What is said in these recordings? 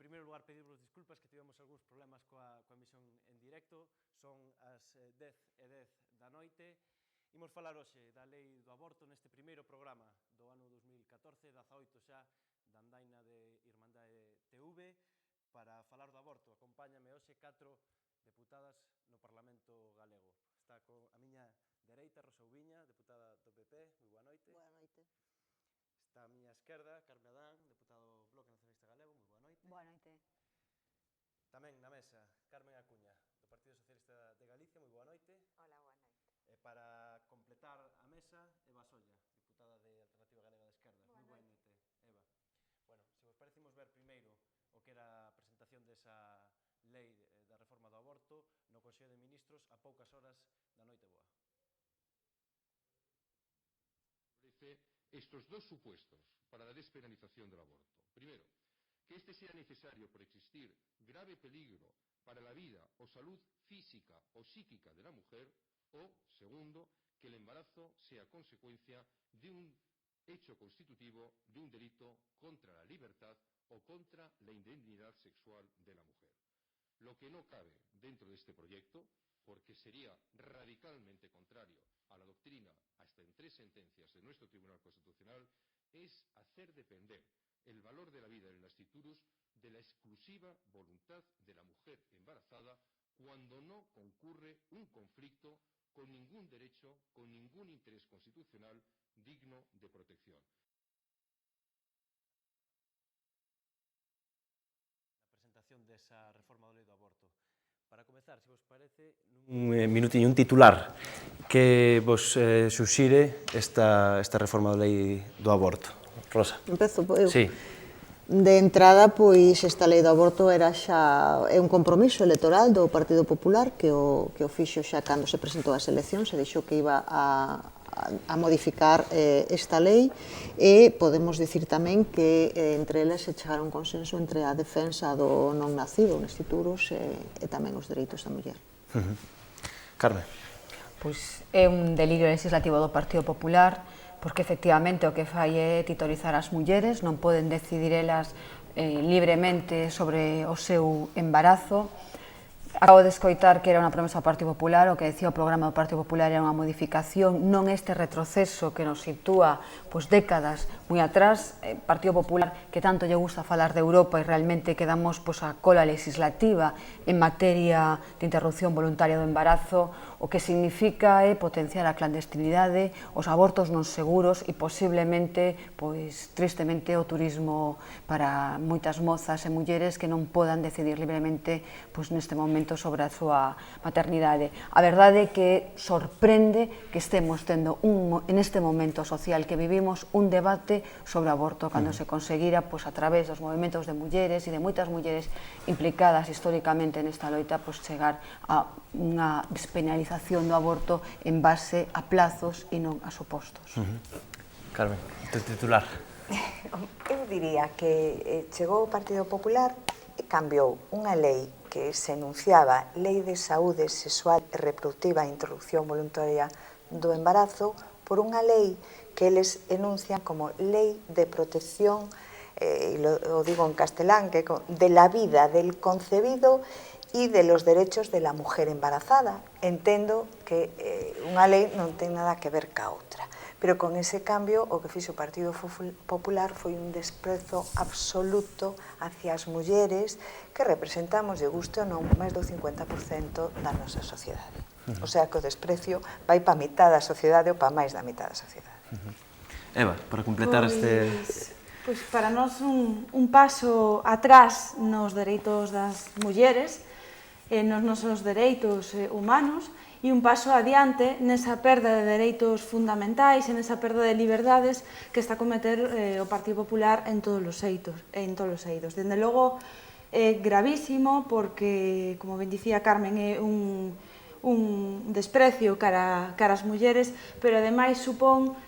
primeiro lugar, pedirvos disculpas que tivemos algúns problemas coa emisión en directo. Son as 10:10 da noite. Imos falar hoxe da lei do aborto neste primeiro programa do ano 2014, 18 xa, da andaina de Irmandade TV. Para falar do aborto, acompáñame hoxe 4 deputadas no Parlamento galego. Está a miña dereita Rosa Ubiña, deputada do PP. Moi boa noite. Boa noite. Está a miña esquerda Carme Adán, deputado do Bloque Nacionalista Galego. Moi boa noite. Boa noite. Tamén na mesa Carmen Acuña, do Partido Socialista de Galicia. Moi boa noite. Hola, boa noite. E para completar a mesa, Eva Solla, diputada de Alternativa Galega de Esquerda. Moi boa noite, Eva. Bueno, se vos parece, imos ver primeiro o que era a presentación desa lei da reforma do aborto no Consello de Ministros a poucas horas da noite boa. Estos dos supuestos para la despenalización del aborto. Primero, que este sea necesario por existir grave peligro para la vida o salud física o psíquica de la mujer, o, segundo, que el embarazo sea consecuencia de un hecho constitutivo de un delito contra la libertad o contra la indignidad sexual de la mujer. Lo que no cabe dentro de este proyecto, porque sería radicalmente contrario a la doctrina, hasta en 3 sentencias de nuestro Tribunal Constitucional, es hacer depender el valor de la vida en el nasciturus de la exclusiva voluntad de la mujer embarazada cuando no concurre un conflicto con ningún derecho, con ningún interés constitucional digno de protección. A presentación desa reforma da lei do aborto. Para comezar, se vos parece, un minutiño, un titular que vos suxire esta reforma da lei do aborto. Rosa. Empezo eu. Sí. De entrada, pois, esta lei do aborto era xa un compromiso electoral do Partido Popular que o fixo xa cando se presentou ás eleccións, se dixo que iba a modificar esta lei, e podemos dicir tamén que entre eles se chegaron un consenso entre a defensa do non nacido, o nasciturus, e tamén os dereitos da muller. Carmen. Pois é un delirio legislativo do Partido Popular, porque efectivamente o que fai é titorizar as mulleres, non poden decidir elas libremente sobre o seu embarazo. Acabo de escoitar que era unha promesa do Partido Popular, o que decía o programa do Partido Popular era unha modificación, non este retroceso que nos sitúa décadas moi atrás. Partido Popular, que tanto lle gusta falar de Europa e realmente quedamos a cola legislativa en materia de interrupción voluntaria do embarazo, o que significa é potenciar a clandestinidade, os abortos non seguros e posiblemente, tristemente, o turismo para moitas mozas e mulleres que non podan decidir libremente neste momento sobre a súa maternidade. A verdade é que sorprende que estemos tendo en este momento social que vivimos un debate sobre o aborto cando se conseguira a través dos movimentos de mulleres e de moitas mulleres implicadas históricamente nesta loita chegar a unha despenalización do aborto en base a plazos e non a supostos. Carmen, titular. Eu diría que chegou o Partido Popular e cambiou unha lei que se enunciaba Lei de Saúde Sexual e Reproductiva e Interrupción Voluntaria do Embarazo por unha lei que eles enuncian como Lei de Protección, lo digo en castelán, de la vida del concebido e de los derechos de la mujer embarazada. Entendo que unha lei non ten nada que ver ca outra. Pero con ese cambio, o que fixo o Partido Popular foi un desprezo absoluto hacia as mulleres que representamos, de gusto non, máis do 50% da nosa sociedade. O sea que o desprecio vai pa mitad da sociedade ou pa máis da mitad da sociedade. Eva, para completar este... Pois para nós un paso atrás nos dereitos das mulleres, nos nosos dereitos humanos, e un paso adiante nesa perda de dereitos fundamentais e nesa perda de liberdades que está a cometer o Partido Popular en todos os eidos. Dende logo, é gravísimo porque, como ben dicía Carmen, é un desprecio cara as mulleres, pero ademais supón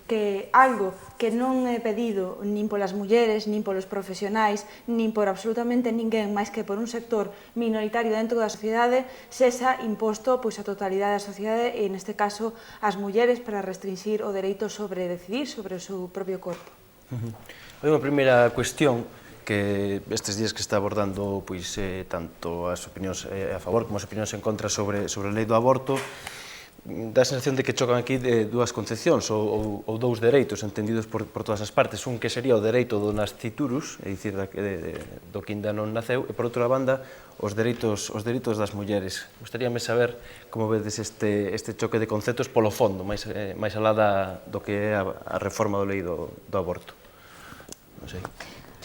que algo que non é pedido nin polas mulleres, nin polos profesionais, nin por absolutamente ninguén máis que por un sector minoritario dentro da sociedade, sexa imposto a totalidade da sociedade e, neste caso, as mulleres para restringir o dereito sobre decidir sobre o seu propio corpo. Hai unha primeira cuestión que estes días que está abordando tanto as opinións a favor como as opinións en contra sobre a lei do aborto, dá a sensación de que chocan aquí dúas concepcións ou dous dereitos entendidos por todas as partes. Un que sería o dereito do nasciturus, é dicir, do que ainda non naceu, e por outra banda, os dereitos das mulleres. Gostaríame saber como vedes este choque de conceptos polo fondo, máis alá do que é a reforma da lei do aborto. Non sei.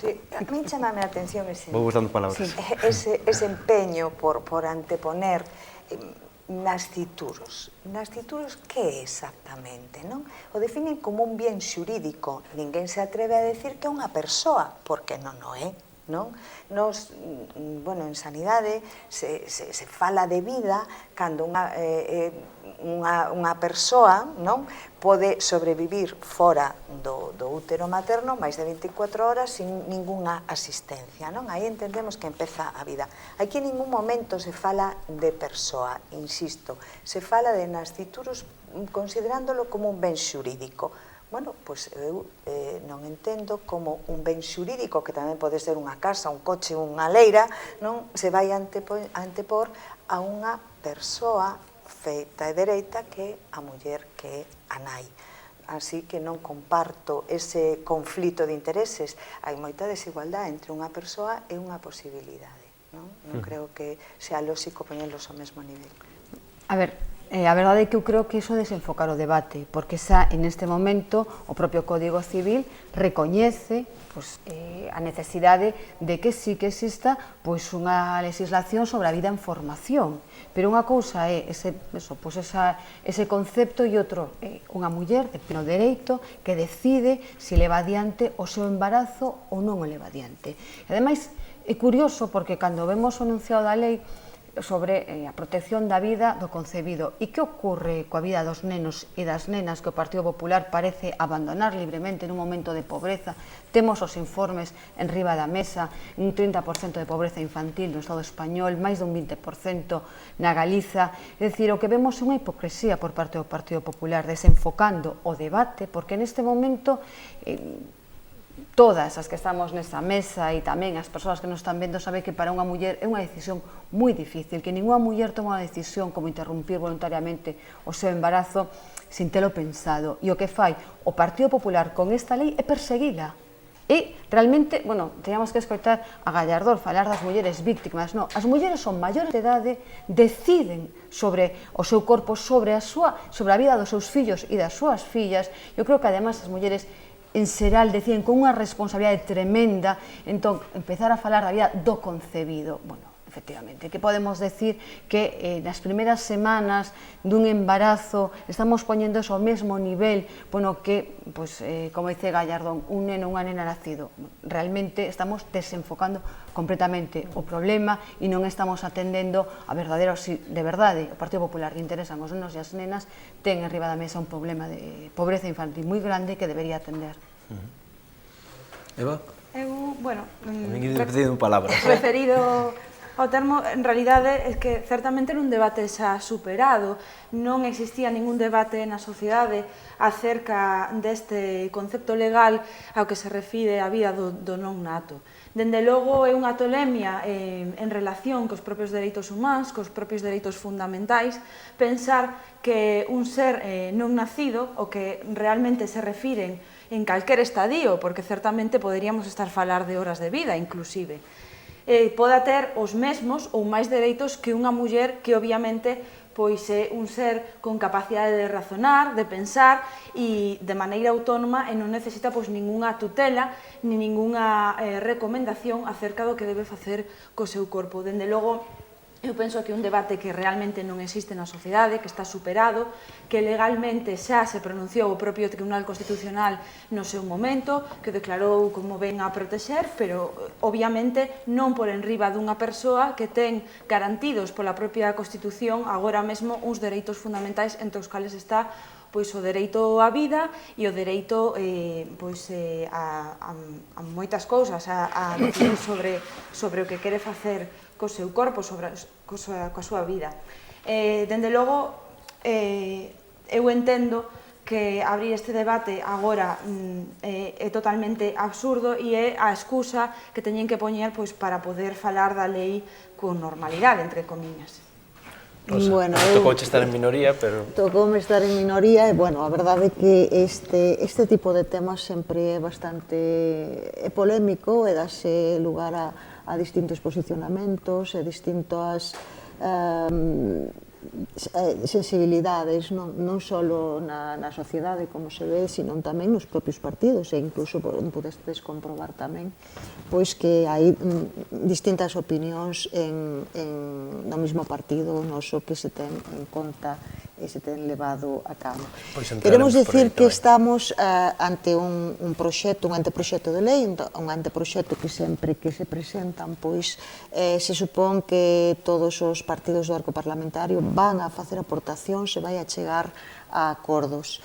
Sí, a mí chamame a atención Vou vos dando palabras. ese empeño por anteponer nascituros. Nascituros, que é exactamente, non? O definen como un bien xurídico. Ninguén se atreve a decir que é unha persoa, porque non o é, non? Nos, bueno, en sanidade se fala de vida cando unha persoa, non, pode sobrevivir fora do útero materno máis de 24 horas sin ningunha asistencia, non? Aí entendemos que empeza a vida. Aquí en ningún momento se fala de persoa, insisto, se fala de nascituros considerándolo como un ben xurídico. Bueno, pois eu non entendo como un ben xurídico, que tamén pode ser unha casa, un coche, unha leira, non se vai antepor a unha persoa feita e dereita que é a muller, que é a nai. Así que non comparto ese conflito de intereses. Hai moita desigualdade entre unha persoa e unha posibilidade. Non creo que sea lóxico poñerlos ao mesmo nivel. A ver, a verdade é que eu creo que iso desenfocar o debate, porque xa en este momento o propio Código Civil recoñece a necesidade de que sí que exista unha legislación sobre a vida en formación, pero unha cousa é ese concepto e outro é unha muller de pleno dereito que decide se leva adiante o seu embarazo ou non o leva adiante. E ademais é curioso porque cando vemos o enunciado da lei sobre a protección da vida do concebido. E que ocorre coa vida dos nenos e das nenas que o Partido Popular parece abandonar libremente nun momento de pobreza? Temos os informes en riba da mesa, un 30% de pobreza infantil no Estado español, máis dun 20% na Galiza. É dicir, o que vemos é unha hipocresía por parte do Partido Popular desenfocando o debate, porque neste momento todas as que estamos nesa mesa e tamén as persoas que nos están vendo saben que para unha muller é unha decisión moi difícil, que ninguna muller toma unha decisión como interrumpir voluntariamente o seu embarazo sin telo pensado. E o que fai o Partido Popular con esta lei é perseguila. E realmente, bueno, teníamos que escoitar a Gallardón falar das mulleres víctimas. Non, as mulleres son maiores de idade, deciden sobre o seu corpo, sobre a vida dos seus fillos e das súas fillas. Eu creo que ademais as mulleres en xeral deciden con unha responsabilidade tremenda, entón, empezar a falar da vida do concebido. Bueno, efectivamente, que podemos decir que nas primeiras semanas dun embarazo estamos poñendo ao mesmo nivel, bueno, que, como dice Gallardón, un neno, unha nena nacido. Realmente estamos desenfocando completamente o problema e non estamos atendendo a verdadeiro, si de verdade o Partido Popular que interesan os nenos e as nenas, ten arriba da mesa un problema de pobreza infantil moi grande que debería atender. Eva? Eu, bueno, referido ao termo, en realidade, é que certamente era un debate xa superado, non existía ningún debate na sociedade acerca deste concepto legal ao que se refire a vida do non nato. Dende logo é unha tolemia en relación cos propios dereitos humanos, cos propios dereitos fundamentais, pensar que un ser non nacido, o que realmente se refiren en calquer estadio, porque certamente poderíamos estar a falar de horas de vida, inclusive, poda ter os mesmos ou máis dereitos que unha muller que obviamente pois é un ser con capacidade de razonar, de pensar e de maneira autónoma e non necesita pois ningunha tutela ni ningunha recomendación acerca do que debe facer co seu corpo. Dende logo, eu penso que un debate que realmente non existe na sociedade, que está superado, que legalmente xa se pronunciou o propio Tribunal Constitucional no seu momento, que declarou como ven a protexer, pero obviamente non por enriba dunha persoa que ten garantidos pola propia Constitución agora mesmo uns dereitos fundamentais entre os cales está pois o dereito á vida e o dereito a moitas cousas, a decidir sobre o que quere facer co seu corpo, coa súa vida. Dende logo, eu entendo que abrir este debate agora é totalmente absurdo e é a excusa que teñen que poñer para poder falar da lei con normalidade, entre comillas. Rosa, tocouche estar en minoría, pero... Tocoume estar en minoría e, bueno, a verdade é que este tipo de temas sempre é bastante polémico e dase lugar a distintos posicionamentos e distintas sensibilidades, non só na sociedade, como se ve, sino tamén nos propios partidos, e incluso podestes comprobar tamén pois que hai distintas opinións no mesmo partido noso que se ten en conta e se ten levado a cabo. Queremos dicir que estamos ante un proxecto, un anteproxecto de lei, un anteproxecto que sempre que se presentan, pois se supón que todos os partidos do arco parlamentario van a facer aportacións e vai a chegar a acordos.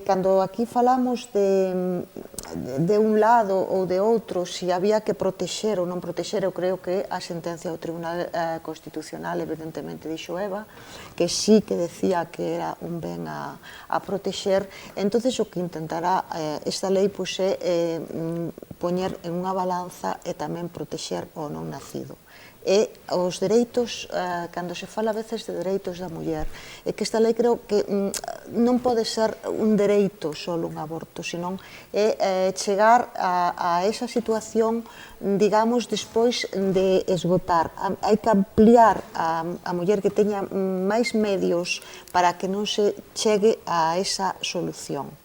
Cando aquí falamos de un lado ou de outro, se había que protexer ou non protexer, eu creo que a sentencia do Tribunal Constitucional evidentemente dixo Eva, que sí que decía que era un ben a protexer. Entonces o que intentará esta lei é poñer en unha balanza e tamén protexer o non nacido. E os dereitos, cando se fala a veces de dereitos da muller, é que esta lei creo que non pode ser un dereito só un aborto, senón é chegar a esa situación, digamos, despois de esgotar. Hai que ampliar a muller que teña máis medios para que non se chegue a esa solución.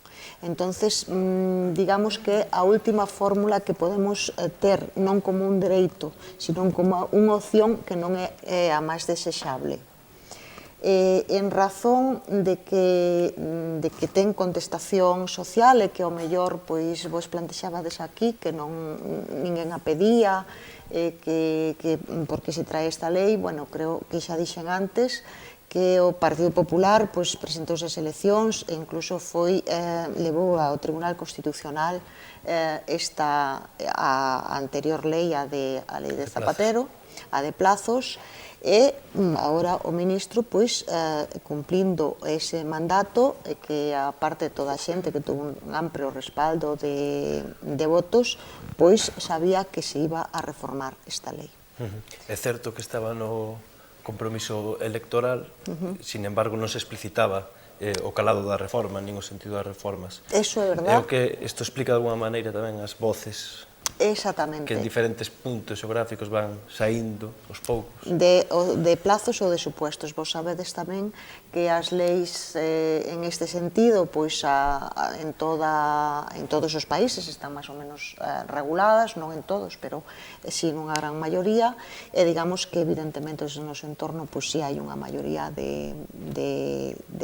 Entonces, digamos que a última fórmula que podemos ter, non como un dereito, sino como unha opción que non é a máis desexable. En razón de que ten contestación social e que ao mellor vos plantexabades aquí que ninguén a pedía, porque se trae esta lei, bueno, creo que xa dixen antes, que o Partido Popular presentouse as eleccións e incluso levou ao Tribunal Constitucional a anterior lei, a lei de Zapatero, a de plazos, e agora o ministro, cumplindo ese mandato, que aparte de toda a xente que tuvo un amplio respaldo de votos, sabía que se iba a reformar esta lei. É certo que estaba no compromiso electoral, sin embargo non se explicitaba o calado da reforma, nin o sentido das reformas. Eso é verdade. É o que isto explica de alguma maneira tamén as voces Exactamente. que en diferentes puntos xeográficos van saindo aos poucos. De plazos ou de supuestos. Vos sabedes tamén que as leis en este sentido en todos os países están máis ou menos reguladas, non en todos, pero si nunha gran maioría, e digamos que evidentemente no noso entorno si hai unha maioría de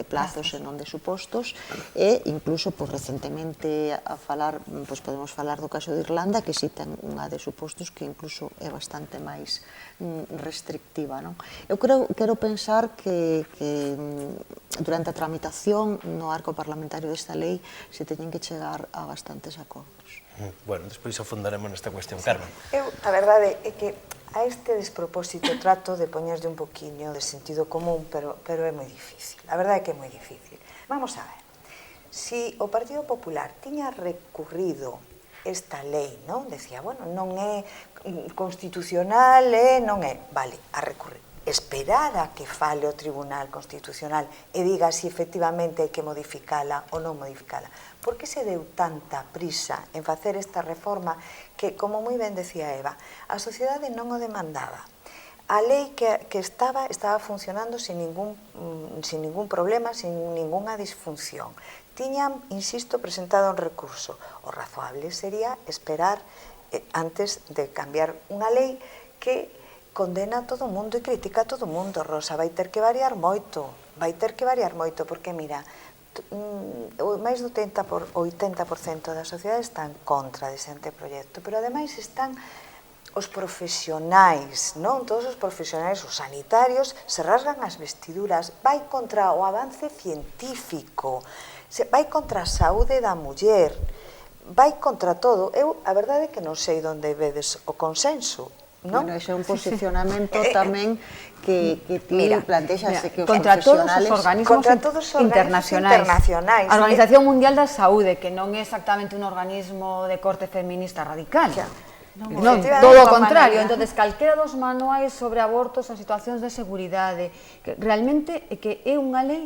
plazos e non de supostos, e incluso recentemente podemos falar do caso de Irlanda, que si ten unha de supostos que incluso é bastante máis restrictiva. Eu quero pensar que durante a tramitación no arco parlamentario desta lei se teñen que chegar a bastantes acordos. Bueno, despois afondaremos nesta cuestión. Carmen. A verdade é que a este despropósito trato de poñerlle un poquinho de sentido común, pero é moi difícil. A verdade é que é moi difícil. Vamos a ver. Si o Partido Popular tiña recurrido esta lei, non? Decía, bueno, non é constitucional, non é... Vale, a recurrir. Esperar a que fale o Tribunal Constitucional e diga se efectivamente hai que modificala ou non modificala. Por que se deu tanta prisa en facer esta reforma que, como moi ben decía Eva, a sociedade non o demandaba? A lei que estaba funcionando sin ningún problema, sin ninguna disfunción. Tiñan, insisto, presentado un recurso. O razoable sería esperar antes de cambiar unha lei que condena a todo o mundo e critica a todo o mundo. Rosa, vai ter que variar moito, porque, mira, máis do 80% da sociedade está en contra dese anteproxecto, pero ademais están os profesionais, non? Todos os profesionais, os sanitarios, se rasgan as vestiduras, vai contra o avance científico, vai contra a saúde da muller, vai contra todo. A verdade é que non sei onde vedes o consenso. Bueno, ese é un posicionamento tamén que ti plantexas que os contra todos os profesionales... organismos internacionais. A Organización Mundial da Saúde, que non é exactamente un organismo de corte feminista radical. Non, todo o contrario. Entonces, calquera dos manuais sobre abortos son situacións de seguridade, que realmente é unha lei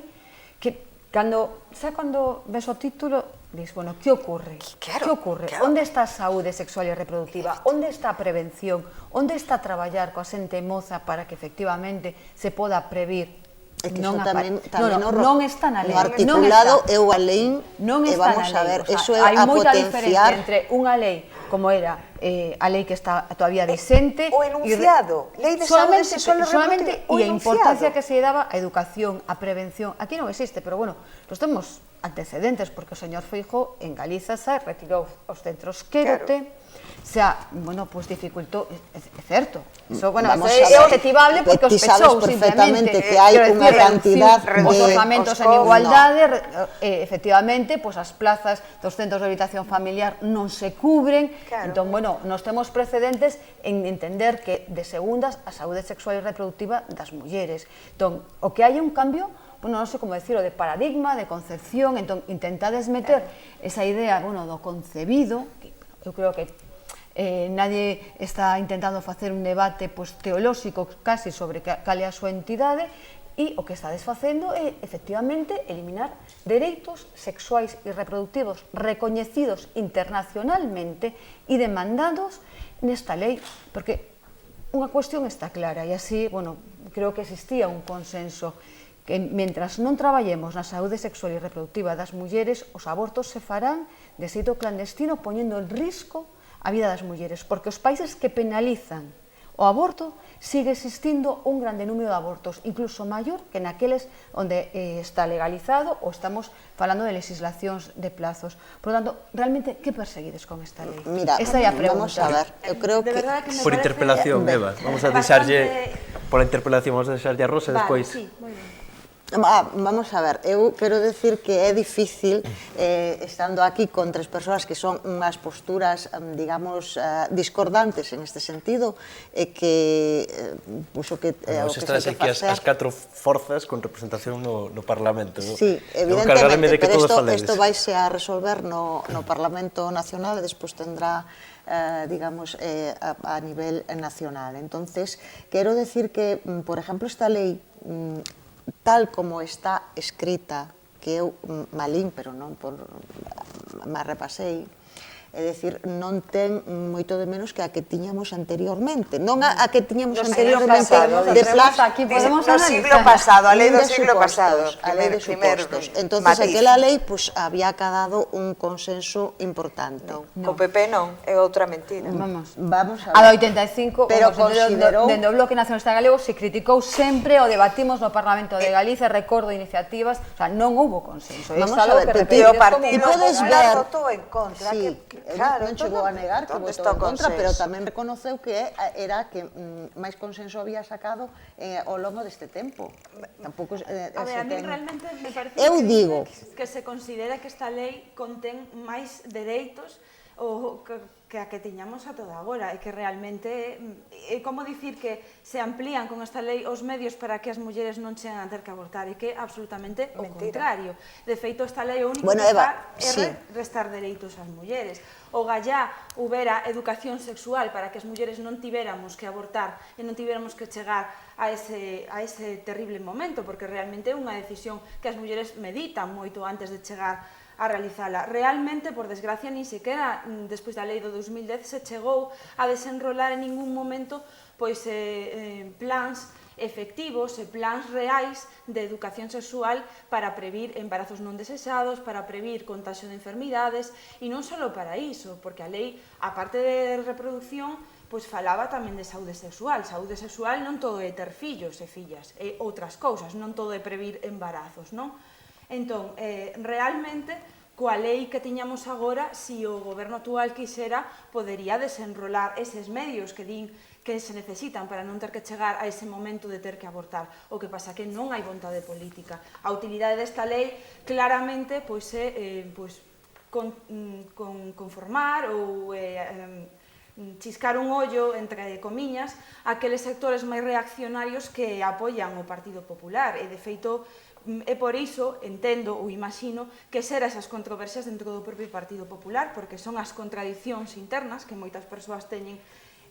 que cando ves o título, dis, bueno, que ocorre? Que ocorre? Onde está a saúde sexual e reproductiva? Onde está a prevención? Onde está a traballar coa xente moza para que efectivamente se poda previr? Non está na lei. No articulado eu a lei, e vamos a ver, eso é a potenciar... Hai moita diferencia entre unha lei como era a lei que está todavía vigente... O enunciado, lei de saúde sexual e reproductiva, e a importancia que se daba a educación, a prevención. Aquí non existe, pero bueno, nos temos antecedentes, porque o señor Feijóo en Galiza xa retirou os centros Quérote, xa, bueno, pois dificultou, é certo, iso, bueno, é objetivable porque os pechou simplemente, que hai unha cantidad de... Os orzamentos en igualdade, efectivamente, pois as plazas dos centros de habitación familiar non se cubren, entón, bueno, nos temos precedentes en entender que de segundas a saúde sexual e reproductiva das mulleres. Entón, o que hai un cambio, bueno, non sei como decirlo, de paradigma, de concepción, entón, intentades meter esa idea, bueno, do concebido, que eu creo que nadie está intentando facer un debate teolóxico casi sobre cal é a súa entidade, e o que estades facendo é, efectivamente, eliminar dereitos sexuais e reproductivos recoñecidos internacionalmente e demandados nesta lei, porque unha cuestión está clara, e así, bueno, creo que existía un consenso que mentras non traballemos na saúde sexual e reproductiva das mulleres, os abortos se farán de xeito clandestino, poñendo en risco a vida das mulleres, porque os países que penalizan o aborto sigue existindo un grande número de abortos, incluso maior que naqueles onde está legalizado, ou estamos falando de legislacións de plazos. Por lo tanto, realmente, que perseguides con esta lei? Mira, esa é a pregunta. Vamos a ver, eu creo que... Por interpelación, Eva, vamos a deixarlle... Por a interpelación, vamos a deixarlle a Rosa despois. Sí, moi ben. Vamos a ver, eu quero decir que é difícil, estando aquí con tres persoas que son unhas posturas, digamos, discordantes en este sentido, e que, puxo que... Vamos a estar aquí as catro forzas con representación no Parlamento. Sí, evidentemente, pero isto vaise a resolver no Parlamento Nacional e despois tendrá, digamos, a nivel nacional. Entonces, quero decir que, por exemplo, esta lei, tal como está escrita, que eu malín, pero non por má repasei, é dicir, non ten moito de menos que a que tiñamos anteriormente. Non a que tiñamos anteriormente de plazo no siglo pasado, a lei do siglo pasado. A lei de supostos. Entonces, aquela lei había acadado un consenso importante. Co PP non, é outra mentira. Vamos a ver. A do 85, pero considerou... dende o Bloque Nacionalista Galego se criticou sempre, o debatimos no Parlamento de Galicia, recordo iniciativas, o sea, non houbo consenso. Vamos a ver, o Partido Popular votou en contra. Non chegou a negar que votou en contra, pero tamén reconoceu que era que máis consenso había sacado ao longo deste tempo. Tampouco a ver, a mí realmente me parece que se considera que esta lei contén máis dereitos que a que tiñamos a toda agora, e que realmente é como dicir que se amplían con esta lei os medios para que as mulleres non chegan a ter que abortar, e que é absolutamente o contrario. De feito, esta lei o único que faz é restar dereitos ás mulleres. O gallá houbera educación sexual para que as mulleres non tivéramos que abortar e non tivéramos que chegar a ese terrible momento, porque realmente é unha decisión que as mulleres meditan moito antes de chegar a realizala. Realmente, por desgracia, ni sequera despois da lei do 2010 se chegou a desenrolar en ningún momento plans efectivos e plans reais de educación sexual para previr embarazos non desexados, para previr contagio de enfermidades, e non só para iso, porque a lei, aparte de reproducción, falaba tamén de saúde sexual. Saúde sexual non todo é ter fillos e fillas, é outras cousas, non todo é previr embarazos, non? Entón, realmente, coa lei que tiñamos agora, se o goberno actual quixera, podería desenrolar eses medios que din que se necesitan para non ter que chegar a ese momento de ter que abortar. O que pasa que non hai vontade política. A utilidade desta lei, claramente, é conformar ou chiscar un ollo, entre comiñas, aqueles sectores máis reaccionarios que apoian o Partido Popular. E, de feito, é por iso, entendo ou imagino, que ser esas controversias dentro do propio Partido Popular, porque son as contradicións internas que moitas persoas teñen,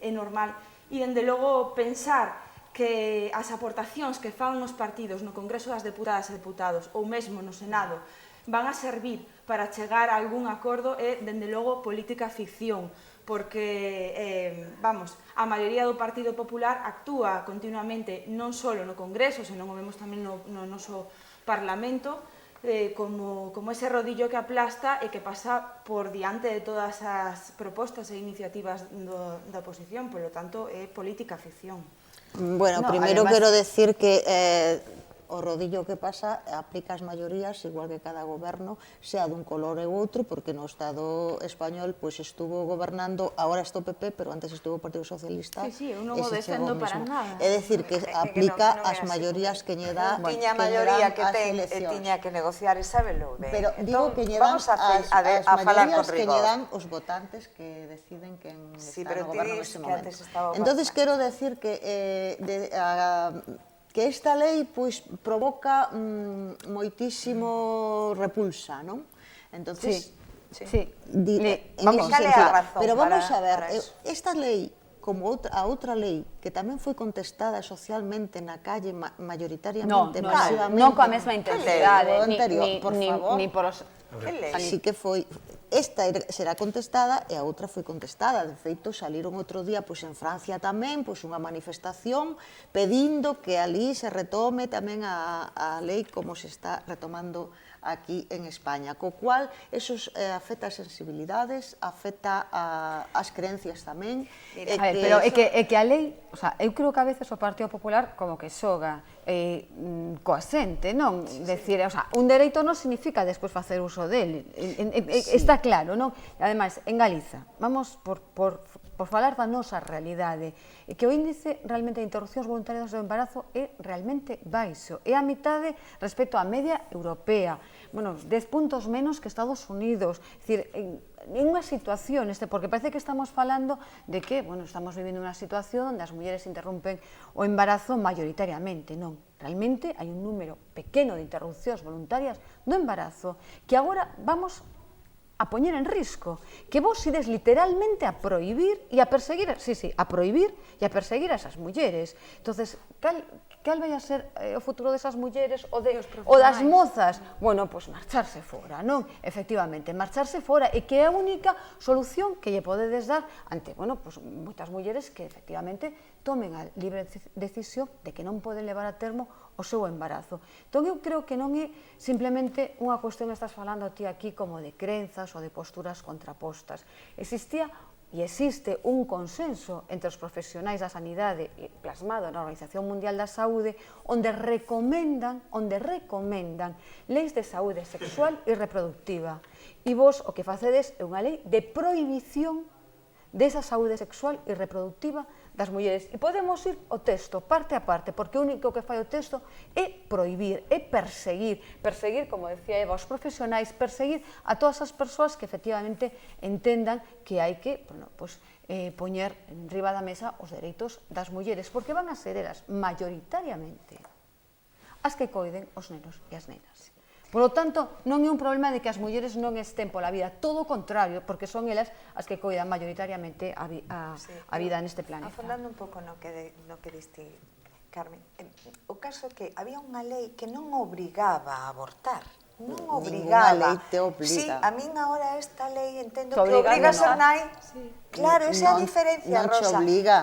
é normal. E, dende logo, pensar que as aportacións que fan os partidos no Congreso das Deputadas e Deputados ou mesmo no Senado van a servir para chegar a algún acordo é, dende logo, política ficción, porque, vamos, a maioría do Partido Popular actúa continuamente non só no Congreso, senón o vemos tamén no noso Parlamento, como ese rodillo que aplasta e que pasa por diante de todas as propostas e iniciativas da oposición, polo tanto, é política ficción. Bueno, primeiro quero decir que o rodillo que pasa aplica as maiorías igual que cada goberno, sea dun color ou outro, porque no Estado español pois estuvo gobernando, agora está o PP, pero antes estuvo o Partido Socialista. Sí, eu non o defendo para nada. É dicir, que aplica as maiorías que lle dá tiña a maioría que ten e tiña que negociar e sábelo ben. Pero digo que lle dan as maiorías que lle dan os votantes que deciden quen está no goberno nese momento. Entonces quero decir que que esta lei pois provoca moitísimo repulsa, non? Entonces, pero vamos a ver, esta lei, como a outra lei, que tamén foi contestada socialmente na calle mayoritariamente, masivamente... Non coa mesma intensidade, ni por os... Así que foi... Esta será contestada e a outra foi contestada. De feito, saliron outro día en Francia tamén unha manifestación pedindo que ali se retome tamén a lei como se está retomando aquí en España, co cual eso afecta as sensibilidades, afecta as creencias tamén. Pero é que a lei, eu creo que a veces o Partido Popular como que xoga coa xente, non? Decir, un dereito non significa despois facer uso dele, está claro, non? E ademais, en Galiza, vamos por falar da nosa realidade, e que o índice realmente de interrupcións voluntarias do embarazo é realmente baixo, é a mitade respecto á media europea, 10 puntos menos que Estados Unidos, é dicir, en unha situación, porque parece que estamos falando de que, estamos vivindo unha situación onde as mulleres interrompen o embarazo maioritariamente, non. Realmente hai un número pequeno de interrupcións voluntarias do embarazo que agora vamos a poñer en risco, que vos ides literalmente a prohibir e a perseguir, a prohibir e a perseguir a esas mulleres. Entonces, cal vai a ser o futuro desas mulleres ou das mozas? Bueno, pois marcharse fora, non? Efectivamente, marcharse fora, e que é a única solución que lle podedes dar ante, moitas mulleres que efectivamente tomen a libre decisión de que non poden levar a termo o seu embarazo. Entón, eu creo que non é simplemente unha cuestión que estás falando ti aquí como de crenzas ou de posturas contrapostas. Existía e existe un consenso entre os profesionais da sanidade plasmado na Organización Mundial da Saúde onde recomendan leis de saúde sexual e reproductiva. E vos o que facedes é unha lei de prohibición desa saúde sexual e reproductiva das mulleres. E podemos ir o texto, parte a parte, porque o único que fai o texto é prohibir, é perseguir, como decía Eva, os profesionais, perseguir a todas as persoas que efectivamente entendan que hai que poñer enriba da mesa os dereitos das mulleres, porque van a ser elas, maioritariamente, as que coiden os nenos e as nenas. Por lo tanto, non é un problema de que as mulleres non estén pola vida, todo o contrario, porque son elas as que coidan maioritariamente a vida neste planeta. Afondando un pouco no que diste, Carmen, o caso que había unha lei que non obrigaba a abortar, non obrigaba. Ninguna lei te obliga. Sí, a min agora esta lei entendo que obriga a ser nai. Claro, esa é a diferencia, Rosa. Non te obliga.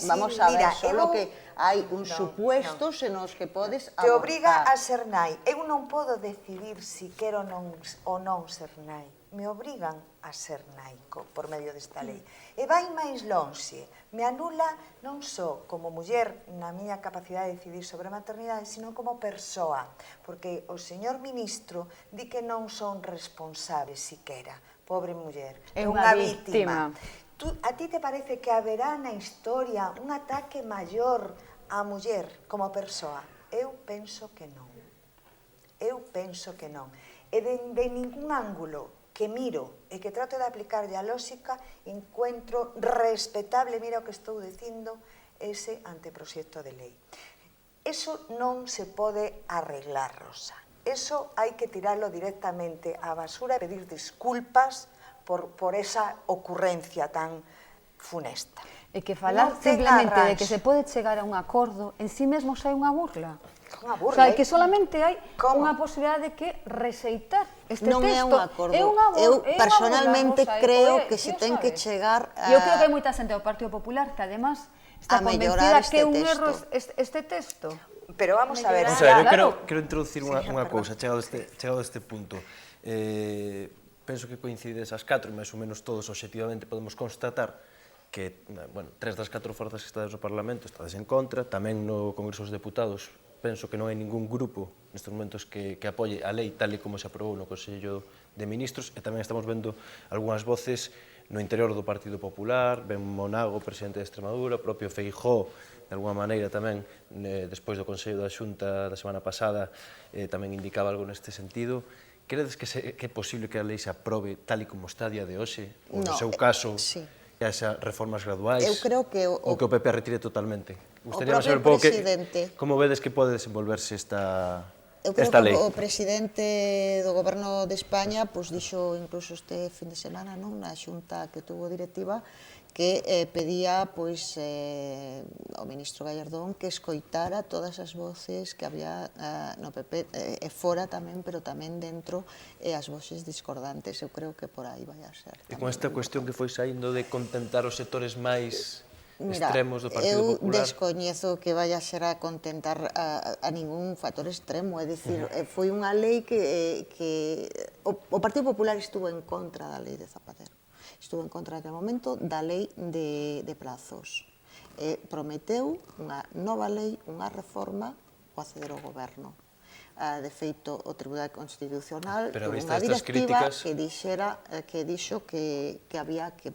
Vamos a ver, solo que hai un supuestos en os que podes abortar. Te obriga a ser nai. Eu non podo decidir si quero ou non ser nai. Me obrigan a ser naico por medio desta lei. E vai máis lonxe. Me anula non só como muller na miña capacidade de decidir sobre a maternidade, sino como persoa. Porque o señor ministro di que non son responsables siquera. Pobre muller. É unha víctima. A ti te parece que haberá na historia un ataque maior á muller como persoa? Eu penso que non. Eu penso que non. E de ningún ángulo que miro e que trato de aplicarlle a lógica, encuentro respetable, mira o que estou dicindo, ese anteproxecto de lei. Eso non se pode arreglar, Rosa. Eso hai que tirarlo directamente á basura e pedir disculpas por esa ocurrencia tan funesta. E que falar Non ten simplemente de arranxo. que se pode chegar a un acordo en sí mesmo xa é unha burla. Unha O burla, sea, que solamente hai Como? unha posibilidade de que rexeitar este Non é texto. un acordo. Eu é unha personalmente burla, Rosa, creo joder, que se tío, ten que sabe. chegar Eu creo que hai moita xente do Partido Popular que además está a mellorar convencida que é un este erro texto. este texto. Pero vamos a ver, Vamos a ver, eu Claro. quero introducir unha cousa, chegado a este punto. Penso que coincides as 4, máis ou menos todos, obxectivamente, podemos constatar que, bueno, 3 das 4 forzas que estades no Parlamento estades en contra, tamén no Congreso dos Deputados penso que non hai ningún grupo nestes momentos que apoie a lei tal e como se aprobou no Consello de Ministros, e tamén estamos vendo algunhas voces no interior do Partido Popular, Ben Monago, presidente de Extremadura, o propio Feijóo, de alguma maneira tamén, despois do Consello da Xunta da semana pasada, tamén indicaba algo neste sentido. Credes que é posible que a lei se aprobe tal e como está a día de hoxe? Ou no seu caso, sí. que haxa reformas graduais? Eu creo que ou que o PP a retire totalmente? propio saber un pouco presidente. como vedes que pode desenvolverse esta Eu lei. creo que o presidente do Goberno de España dixo incluso este fin de semana na xunta que tuvo directiva que pedía ao ministro Gallardón que escoitara todas as voces que había no PP e fora tamén, pero tamén dentro as voces discordantes. Eu creo que por aí vai a ser. E con esta cuestión que foi saindo de contentar os sectores máis Mira, extremos do Partido eu Popular. descoñezo que vaya a ser a contentar a ningún factor extremo, é dicir, foi unha lei que o Partido Popular estuvo en contra da lei de Zapatero, estuvo en contra naquele momento da lei de plazos, prometeu unha nova lei, unha reforma ao acceder ao goberno. De feito, o Tribunal Constitucional Pero a tuvo vista unha destas directiva críticas que dixo que había que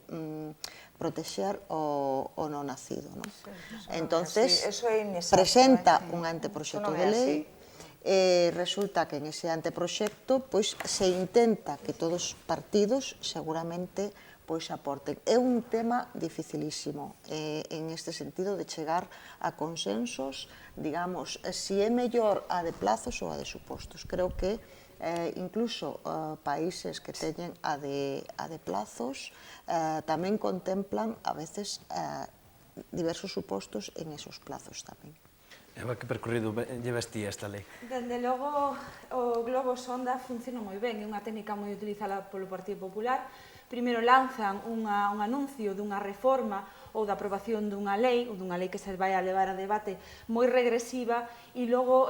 protexer o non nacido, non? Entonces, eso é inexacto, presenta sí. un anteproxecto Eso non de é lei, así. resulta que en ese anteproxecto se intenta que todos os partidos seguramente aporten. É un tema dificilísimo en este sentido de chegar a consensos, digamos, si é mellor a de plazos ou a de supostos. Creo que incluso países que teñen a de plazos tamén contemplan a veces diversos supostos en esos plazos tamén. Eva, que percorrido llevas ti esta lei? Dende logo, o globo sonda funciona moi ben, é unha técnica moi utilizada polo Partido Popular. Primeiro lanzan un anuncio dunha reforma ou da aprobación dunha lei, ou dunha lei que se vai a levar a debate moi regresiva, e logo,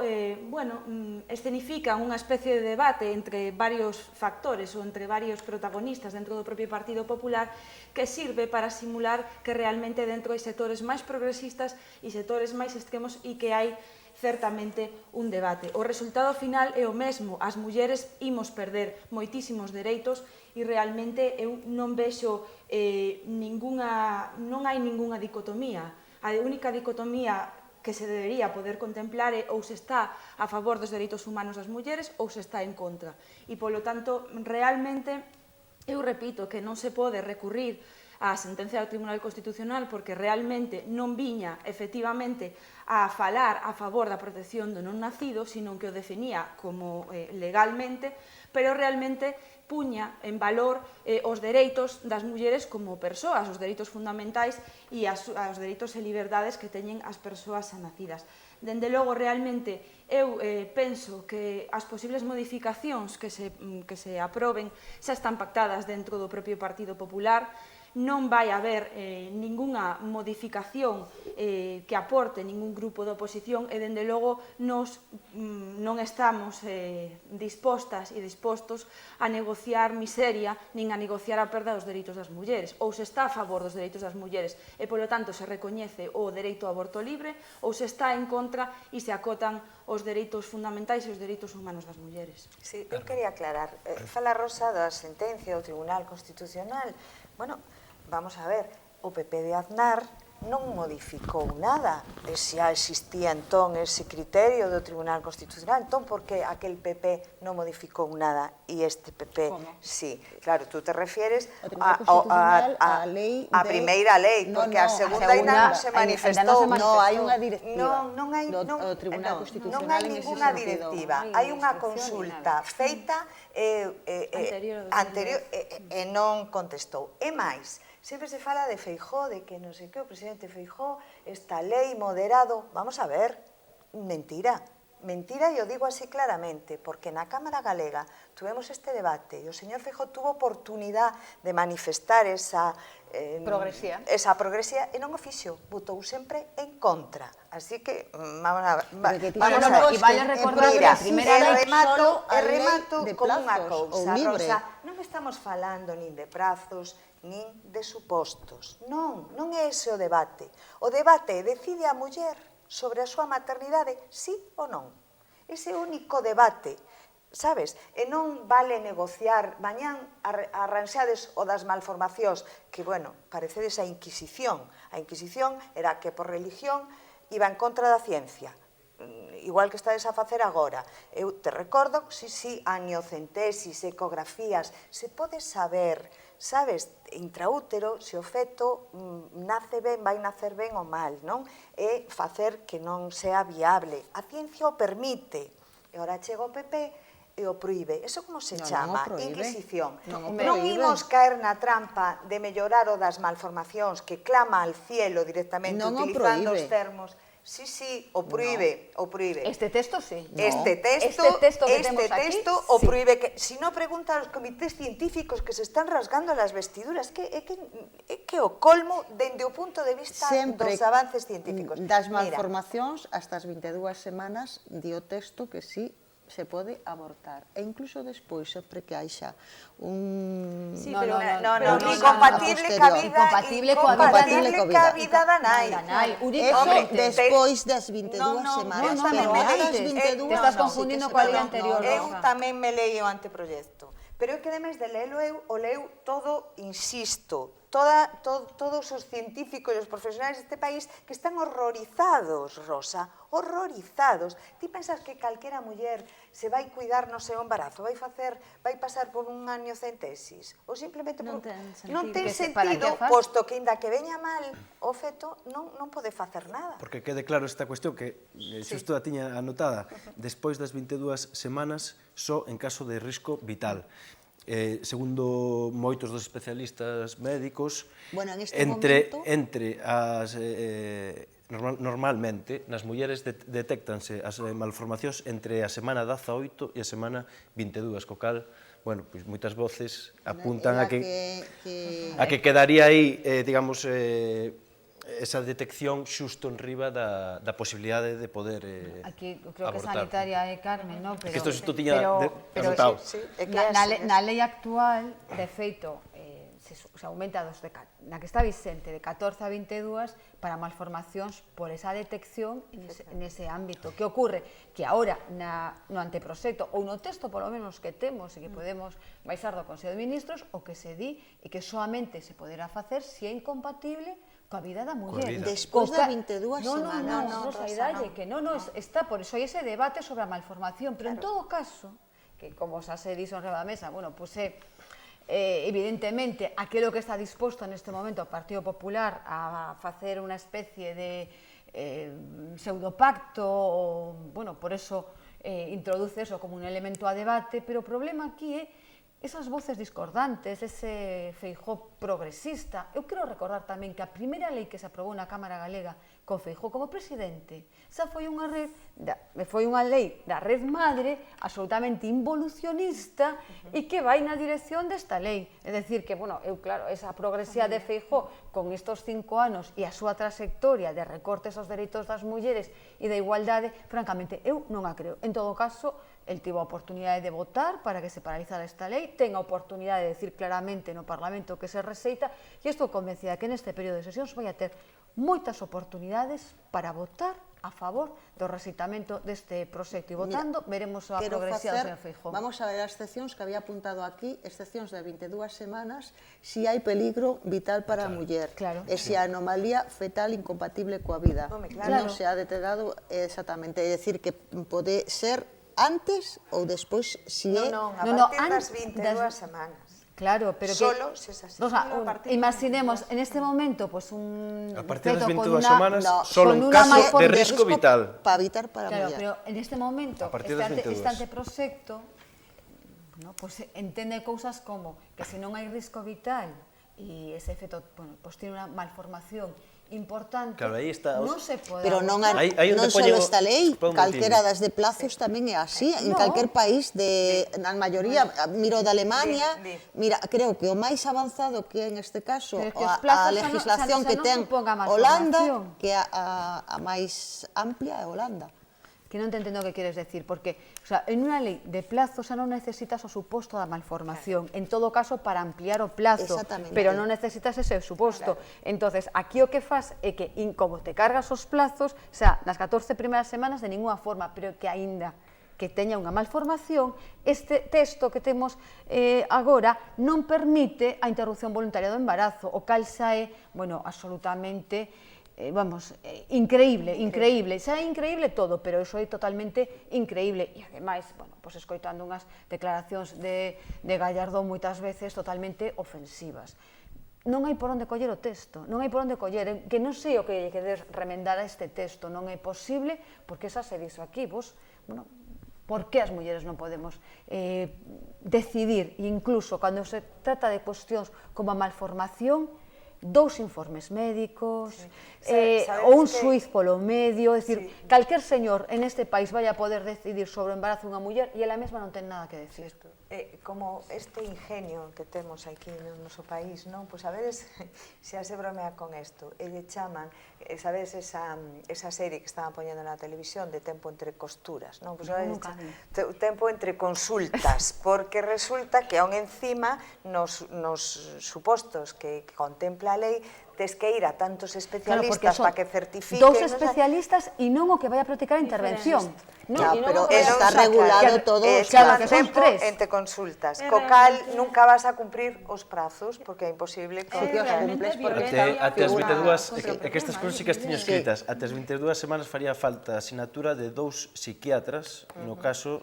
escenifican unha especie de debate entre varios factores ou entre varios protagonistas dentro do propio Partido Popular que sirve para simular que realmente dentro hai sectores máis progresistas e sectores máis extremos e que hai certamente un debate. O resultado final é o mesmo, as mulleres imos perder moitísimos dereitos e realmente eu non vexo non hai ningunha dicotomía. A única dicotomía que se debería poder contemplar é ou se está a favor dos dereitos humanos das mulleres ou se está en contra. E, polo tanto, realmente, eu repito que non se pode recurrir a sentencia do Tribunal Constitucional porque realmente non viña efectivamente a falar a favor da protección do non nacido, sino que o definía como legalmente, pero realmente puña en valor os dereitos das mulleres como persoas, os dereitos fundamentais e os dereitos e liberdades que teñen as persoas nacidas. Dende logo, realmente, eu penso que as posibles modificacións que se aproben xa están pactadas dentro do propio Partido Popular. Non vai haber ningunha modificación que aporte ningún grupo de oposición e, dende logo, nos non estamos dispostas e dispostos a negociar miseria nin a negociar a perda dos dereitos das mulleres. Ou se está a favor dos dereitos das mulleres e, polo tanto, se recoñece o dereito ao aborto libre, ou se está en contra e se acotan os dereitos fundamentais e os dereitos humanos das mulleres. Sí, eu quería aclarar. Fala Rosa da sentencia do Tribunal Constitucional. Bueno, vamos a ver, o PP de Aznar non modificou nada. Xa existía entón ese criterio do Tribunal Constitucional, entón por que aquel PP non modificou nada e este PP sí? Claro, tú te refieres a primeira lei, porque a segunda ainda non se manifestou. Non, hai unha directiva non hai ninguna directiva, hai unha consulta feita anterior e non contestou. E máis, sempre se fala de Feijóo, de que non sei que, o presidente Feijóo, esta lei moderado, vamos a ver, mentira, mentira, e o digo así claramente, porque na Cámara Galega tuvemos este debate e o señor Feijóo tuvo oportunidade de manifestar esa progresía e non o fixo, votou sempre en contra. Así que, vamos a ver. E vale recordar que a primeira lei solo remato con unha cousa, Rosa, non estamos falando nin de prazos, nin de supostos. Non, non é ese o debate. O debate é decide a muller sobre a súa maternidade, sí ou non. Ese único debate, sabes? E non vale negociar, mañán arranxades o das malformacións, que, bueno, parecedes a Inquisición. A Inquisición era que por religión iba en contra da ciencia, igual que estades a facer agora. Eu te recordo, sí, amniocentesis, ecografías, se pode saber, sabes, intraútero, se o feto nace ben, vai nacer ben ou mal, non? É facer que non sea viable. A ciencia o permite. E ora chega o PP e o proíbe. Eso como se chama? Inquisición. Non imos caer na trampa de mellorar o das malformacións que clama al cielo directamente utilizando os termos. Sí, o proíbe, o proíbe. Este texto sí. Este texto o proíbe. Si no, pregunta aos comités científicos que se están rasgando las vestiduras, é que o colmo dende o punto de vista dos avances científicos. Das malformacións, hasta as 22 semanas, di o texto que sí se pode abortar. E incluso despois, sempre que haixa un... incompatible ca vida da nai. Eso despois das 22 semanas. Te estás confundindo coa lei anterior. Eu tamén me leio o anteproyecto. Pero é que, ademais de lelo eu, o leu todo, insisto, todos os científicos e os profesionais deste país que están horrorizados, Rosa, horrorizados. Ti pensas que calquera muller se vai cuidar no seu embarazo, vai pasar por un amniocentesis? Ou simplemente non ten sentido, posto que inda que veña mal o feto non pode facer nada. Porque quede claro esta cuestión que xusto a tiña anotada, despois das 22 semanas, só en caso de risco vital. Segundo moitos dos especialistas médicos, normalmente nas mulleres detéctanse as malformacións entre a semana 18 e a semana 22, co cal, bueno, pois moitas voces apuntan a que quedaría aí, digamos, esa detección xusto en riba da posibilidade de poder abortar. Aquí creo que sanitaria é Carmen, non? Que isto tiña anotado. Na lei actual, de feito, se aumenta na que está vicente de 14 a 22 para malformacións por esa detección nese ámbito. Que ocorre? Que agora no anteproxecto ou no texto polo menos que temos e que podemos baixar do Consello de Ministros, o que se di é que solamente se poderá facer se é incompatible coa vida da muller. Despois de 22 semanas. Non, que non, está, por iso hai ese debate sobre a malformación, pero en todo caso, que como xa se dixo en riba da mesa, bueno, pois evidentemente, aquilo que está disposto neste momento o Partido Popular a facer unha especie de pseudopacto, bueno, por eso introduce eso como un elemento a debate, pero o problema aquí é esas voces discordantes, ese Feijóo progresista. Eu quero recordar tamén que a primeira lei que se aprobou na Cámara Galega con Feijóo como presidente, esa foi unha lei da Red Madre absolutamente involucionista e que vai na dirección desta lei. É dicir que, bueno, claro, esa progresía de Feijóo con estos 5 anos e a súa trayectoria de recortes aos dereitos das mulleres e da igualdade, francamente, eu non a creo. En todo caso, el tivo a oportunidade de votar para que se paralizara esta lei, ten a oportunidade de decir claramente no Parlamento que se rexeita, e estou convencida que neste período de sesións vai a ter moitas oportunidades para votar a favor do rexeitamento deste proxecto e votando, veremos a progresía do señor Feijóo. Vamos a ver as excepcións que había apuntado aquí, excepcións de 22 semanas, si hai peligro vital para a muller, e si a anomalía fetal incompatible coa vida. Non se ha determinado exactamente, é dicir, que pode ser antes ou despois, si é... Non, a partir das 22 semanas. Claro, pero solo se es así. Imaginemos, en este momento, pues un a partir de las feto 22 semanas, solo un caso de riesgo vital. Para evitar para claro, muller. pero en este momento, este anteproxecto, no, pues entende cousas como que se non hai risco vital e ese feto, bueno, pues tiene unha malformación importante, claro, aí está, non se pode... Pero non só esta lei, calquera das de plazos tamén é así, en calquer país, na maioría, miro de Alemania, mira, creo que o máis avanzado que é en este caso, a legislación que ten Holanda, que a máis amplia é Holanda. Que non te entendo o que queres decir, porque en unha lei de plazo xa non necesitas o suposto da malformación, en todo caso para ampliar o plazo, pero non necesitas ese suposto. Entonces, aquí o que faz é que, como te cargas os plazos, xa, nas 14 primeiras semanas de ninguna forma, pero que aínda que teña unha malformación, este texto que temos agora non permite a interrupción voluntaria do embarazo, o cal xa é, bueno, absolutamente... vamos, increíble, xa é increíble todo, pero iso é totalmente increíble, e ademais, bueno, pues escoitando unhas declaracións de Gallardón moitas veces totalmente ofensivas. Non hai por onde coller o texto, non hai por onde coller, que non sei o que queres remendar a este texto, non é posible, porque xa se dixo aquí, vos, bueno, por que as mulleres non podemos decidir, incluso cando se trata de cuestións como a malformación, 2 informes médicos, ou un xuiz polo medio, é dicir, calquer señor en este país vai a poder decidir sobre o embarazo dunha muller e ela mesma non ten nada que decir. Como este ingenio que temos aquí no noso país, non? Pois a veres se se bromea con isto, e lle chaman, sabes, esa serie que estaban poñendo na televisión de tempo entre costuras, non? Pois tempo entre consultas, porque resulta que aún encima nos supostos que contempla a lei, tes que ir a tantos especialistas para que certifiquen... 2 especialistas e non o que vai a practicar a intervención. Claro, pero está regulado todo... Claro, que son 3. Entre consultas, co cal nunca vas a cumprir os prazos, porque é imposible que os cumples. Até as 22, é que estas cousas sí que as tiño escritas, até as 22 semanas faría falta a asignatura de 2 psiquiatras, no caso...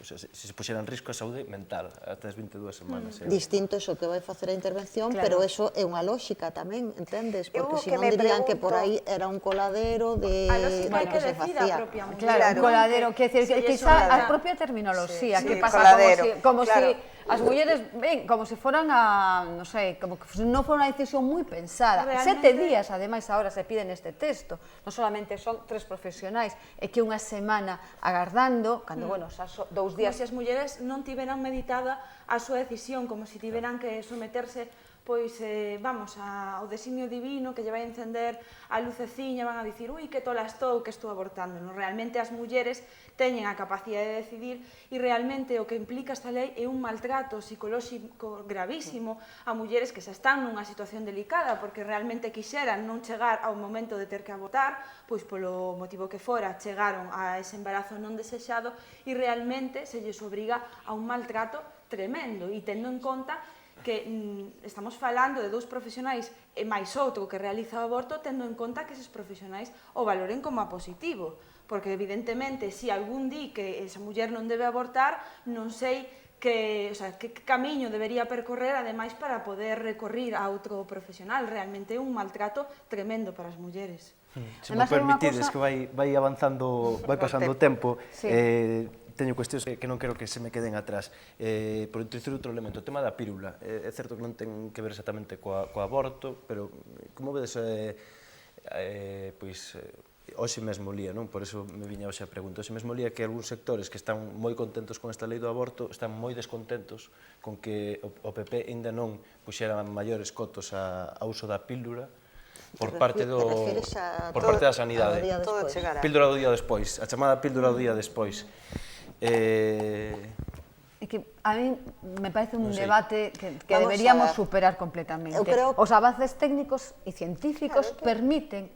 se se puxera en risco a saúde mental até as 22 semanas. Distinto iso que vai facer a intervención, pero eso é unha lógica tamén, entendes? Porque senón dirían que por aí era un coladero de que se facía. Claro, un coladero, que quizá a propia terminoloxía, que pasa como si as mulleres, ben, como se foran a, non sei, como que non fora unha decisión moi pensada. 7 días, ademais, agora se piden este texto. Non solamente son 3 profesionais, é que unha semana agardando, cando, bueno, xa 2 días... Como se as mulleres non tiveran meditada a súa decisión, como se tiveran que someterse pois, vamos, ao designio divino que lle vai encender a luceciña, van a dicir, ui, que tola estou, que estou abortando. Realmente as mulleres teñen a capacidade de decidir e realmente o que implica esta lei é un maltrato psicolóxico gravísimo a mulleres que xa están nunha situación delicada porque realmente quixeran non chegar ao momento de ter que abortar, pois polo motivo que fora chegaron a ese embarazo non desexado e realmente se lles obriga a un maltrato tremendo e tendo en conta que estamos falando de 2 profesionais e máis outro que realiza o aborto, tendo en conta que eses profesionais o valoren como a positivo, porque evidentemente, se algún di que esa muller non debe abortar, non sei que camiño debería percorrer, ademais, para poder recorrer a outro profesional. Realmente é un maltrato tremendo para as mulleres. Se me permitides que vai avanzando, vai pasando o tempo, teño cuestións que non quero que se me queden atrás. Por introducir outro elemento, o tema da pílula. É certo que non ten que ver exactamente co aborto, pero, como vedes, pois, hoxe mesmo lía, non? Por iso me viña hoxe a pregunta. Hoxe mesmo lía que algúns sectores que están moi contentos con esta lei do aborto están moi descontentos con que o PP ainda non puxera maiores cotos ao uso da pílula por parte da sanidade. Píldora do día despois, a chamada píldora do día despois. É que A mí me parece un debate que a deberíamos ver. superar completamente. Eu creo- Os avances técnicos e científicos permiten,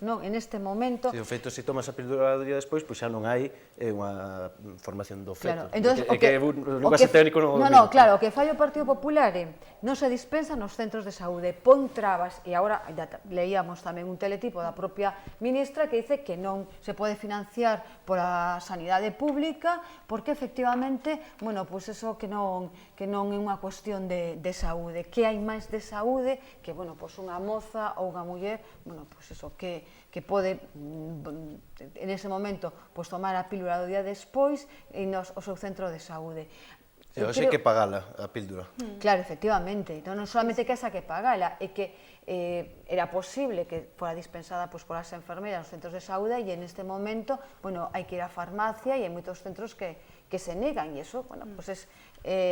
non, en este momento... O feito, se tomas a píldora do día despois, pois xa non hai unha formación do feto. Claro, entonces, É que no caso técnico non... No, claro, o que fai o Partido Popular non se dispensa nos centros de saúde, pon trabas, e agora leíamos tamén un teletipo da propia ministra que dice que non se pode financiar pola sanidade pública porque efectivamente, bueno, pois eso que non é unha cuestión de saúde, que hai máis de saúde que, bueno, pois unha moza ou unha muller, bueno, pois eso, que pode en ese momento pois tomar a pílula do día despois e ao seu centro de saúde. Eu sei que pagala a píldora. Claro, efectivamente, non solamente que esa que pagala, é que era posible que fora dispensada polas enfermeras nos centros de saúde e en este momento, bueno, hai que ir á farmacia e hai moitos centros que se negan e eso, bueno, pues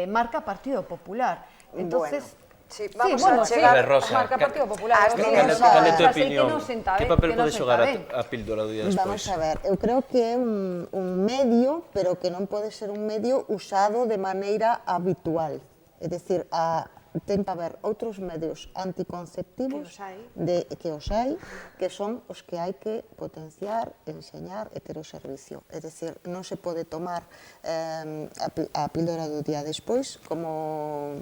marca Partido Popular. Entonces, sí, vamos a chegar... marca Partido Popular. Cal é a tua opinión? Que papel pode xogar a píldora do día despois? Vamos a ver, eu creo que é un medio, pero que non pode ser un medio usado de maneira habitual. É dicir, ten que haber outros medios anticonceptivos que os hai, que son os que hai que potenciar, enseñar e ter o servicio. É dicir, non se pode tomar a píldora do día despois como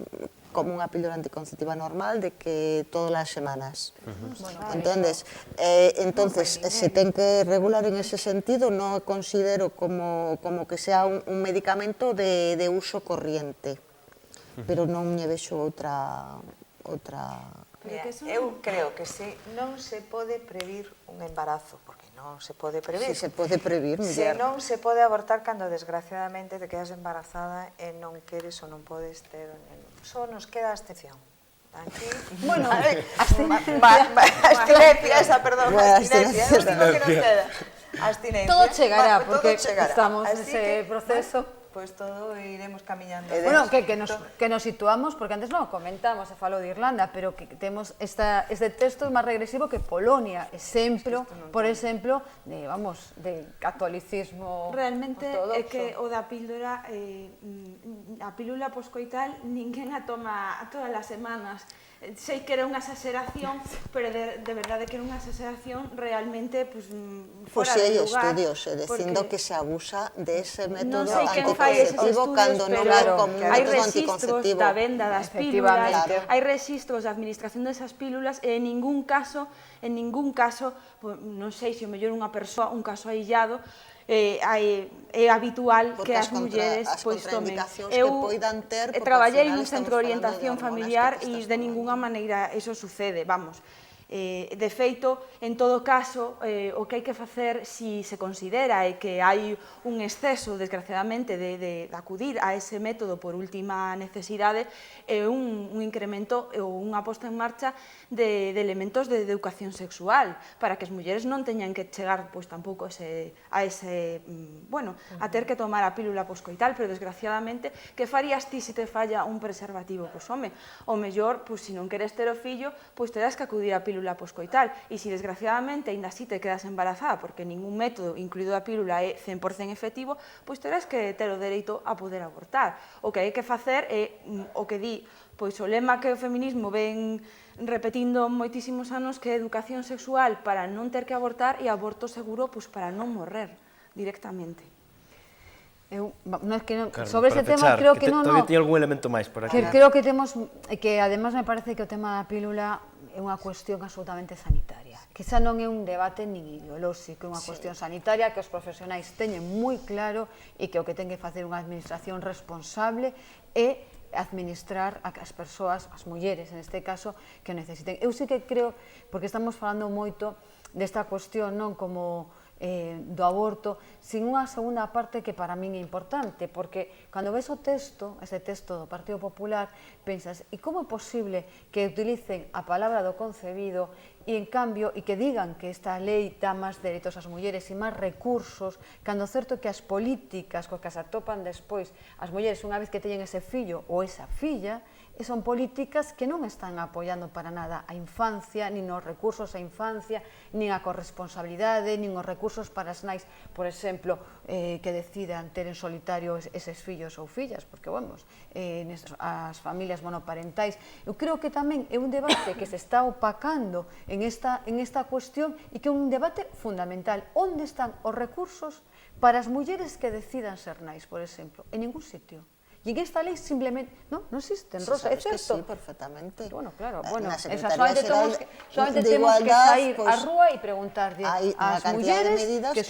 unha píldora anticonceptiva normal de que todas as semanas. Entonces, se ten que regular en ese sentido, non considero como que sea un medicamento de uso corriente, pero non lle vexo outra... Eu creo que se non se pode previr un embarazo, porque non se pode previr. Si se pode previr, Se non se pode abortar cando desgraciadamente te quedas embarazada e non queres ou non podes ter un neno. Só nos queda a abstención. Aquí, Bueno, abstinencia, esa, perdón, abstinencia, é o único que nos queda. Abstinencia. todo chegará, Todo porque chegará. estamos Así nese que, proceso. Pois todo iremos camiñando. Bueno, que nos situamos, porque antes non comentamos, se falou de Irlanda, pero que temos este texto máis regresivo que Polonia, exemplo, por exemplo, de catolicismo Realmente ortodoxo. é que o da píldora, a pílula poscoital, ninguén a toma todas as semanas. Sei que era unha exageración, pero de verdade que era unha exageración realmente fora Pois hai de lugar. estudios dicindo que se abusa de ese método Non sei quen fai eses anticonceptivo estudios, cando non é como un hai método rexistros anticonceptivo. da venda das pílulas, Claro. hai rexistros da administración desas pílulas e en ningún caso, non sei se o mellor unha persoa, un caso aillado, é habitual Porque que as mulleres as tomen. contraindicacións que poidan ter, porque Traballei ao final nun centro de estamos falando orientación de hormonas familiar que te e estás de ningunha maneira eso sucede, vamos. De feito, en todo caso, o que hai que facer si se considera que hai un exceso, desgraciadamente, de acudir a ese método por última necesidade, é un incremento ou unha posta en marcha de elementos de educación sexual, para que as mulleres non teñan que chegar tampouco a ter que tomar a pílula poscoital, pero desgraciadamente, que farías ti se te falla un preservativo? Pois home, o mellor, se non queres ter o fillo, pois terás que acudir a pílula poscoital, e se desgraciadamente ainda así te quedas embarazada porque ningún método, incluído a pílula, é 100% efectivo, pois terás que ter o dereito a poder abortar. O que hai que facer é o que di o lema que o feminismo ven repetindo moitísimos anos, que é educación sexual para non ter que abortar e aborto seguro para non morrer directamente. Sobre ese tema creo que non. Todavía tiña algún elemento máis por aquí. Creo que temos, que además me parece que o tema da pílula é unha cuestión absolutamente sanitaria, que xa non é un debate nin ideolóxico, é unha cuestión sanitaria que os profesionais teñen moi claro e que o que ten que facer unha administración responsable é administrar as persoas, as mulleres, en este caso, que o necesiten. Eu sí que creo, porque estamos falando moito desta cuestión, non como do aborto, sin unha segunda parte que para min é importante, porque cando ves o texto, ese texto do Partido Popular, pensas, e como é posible que utilicen a palabra do concebido e, en cambio, e que digan que esta lei dá máis dereitos ás mulleres e máis recursos, cando é certo que as políticas coas que se atopan despois as mulleres, unha vez que teñen ese fillo ou esa filla, son políticas que non están apoiando para nada a infancia, nin os recursos á infancia, nin a corresponsabilidade, nin os recursos para as nais, por exemplo, que decidan ter en solitario eses fillos ou fillas, porque, vamos, as familias monoparentais. Eu creo que tamén é un debate que se está opacando en esta cuestión e que é un debate fundamental. Onde están os recursos para as mulleres que decidan ser nais, por exemplo? En ningún sitio. E en esta lei simplemente non existen, Rosa, é certo? Sí, perfectamente. Bueno, claro, Na solamente Secretaría temos que sair Igualdad, á rúa e preguntarlle hai unha ás cantidad de mulleres medidas que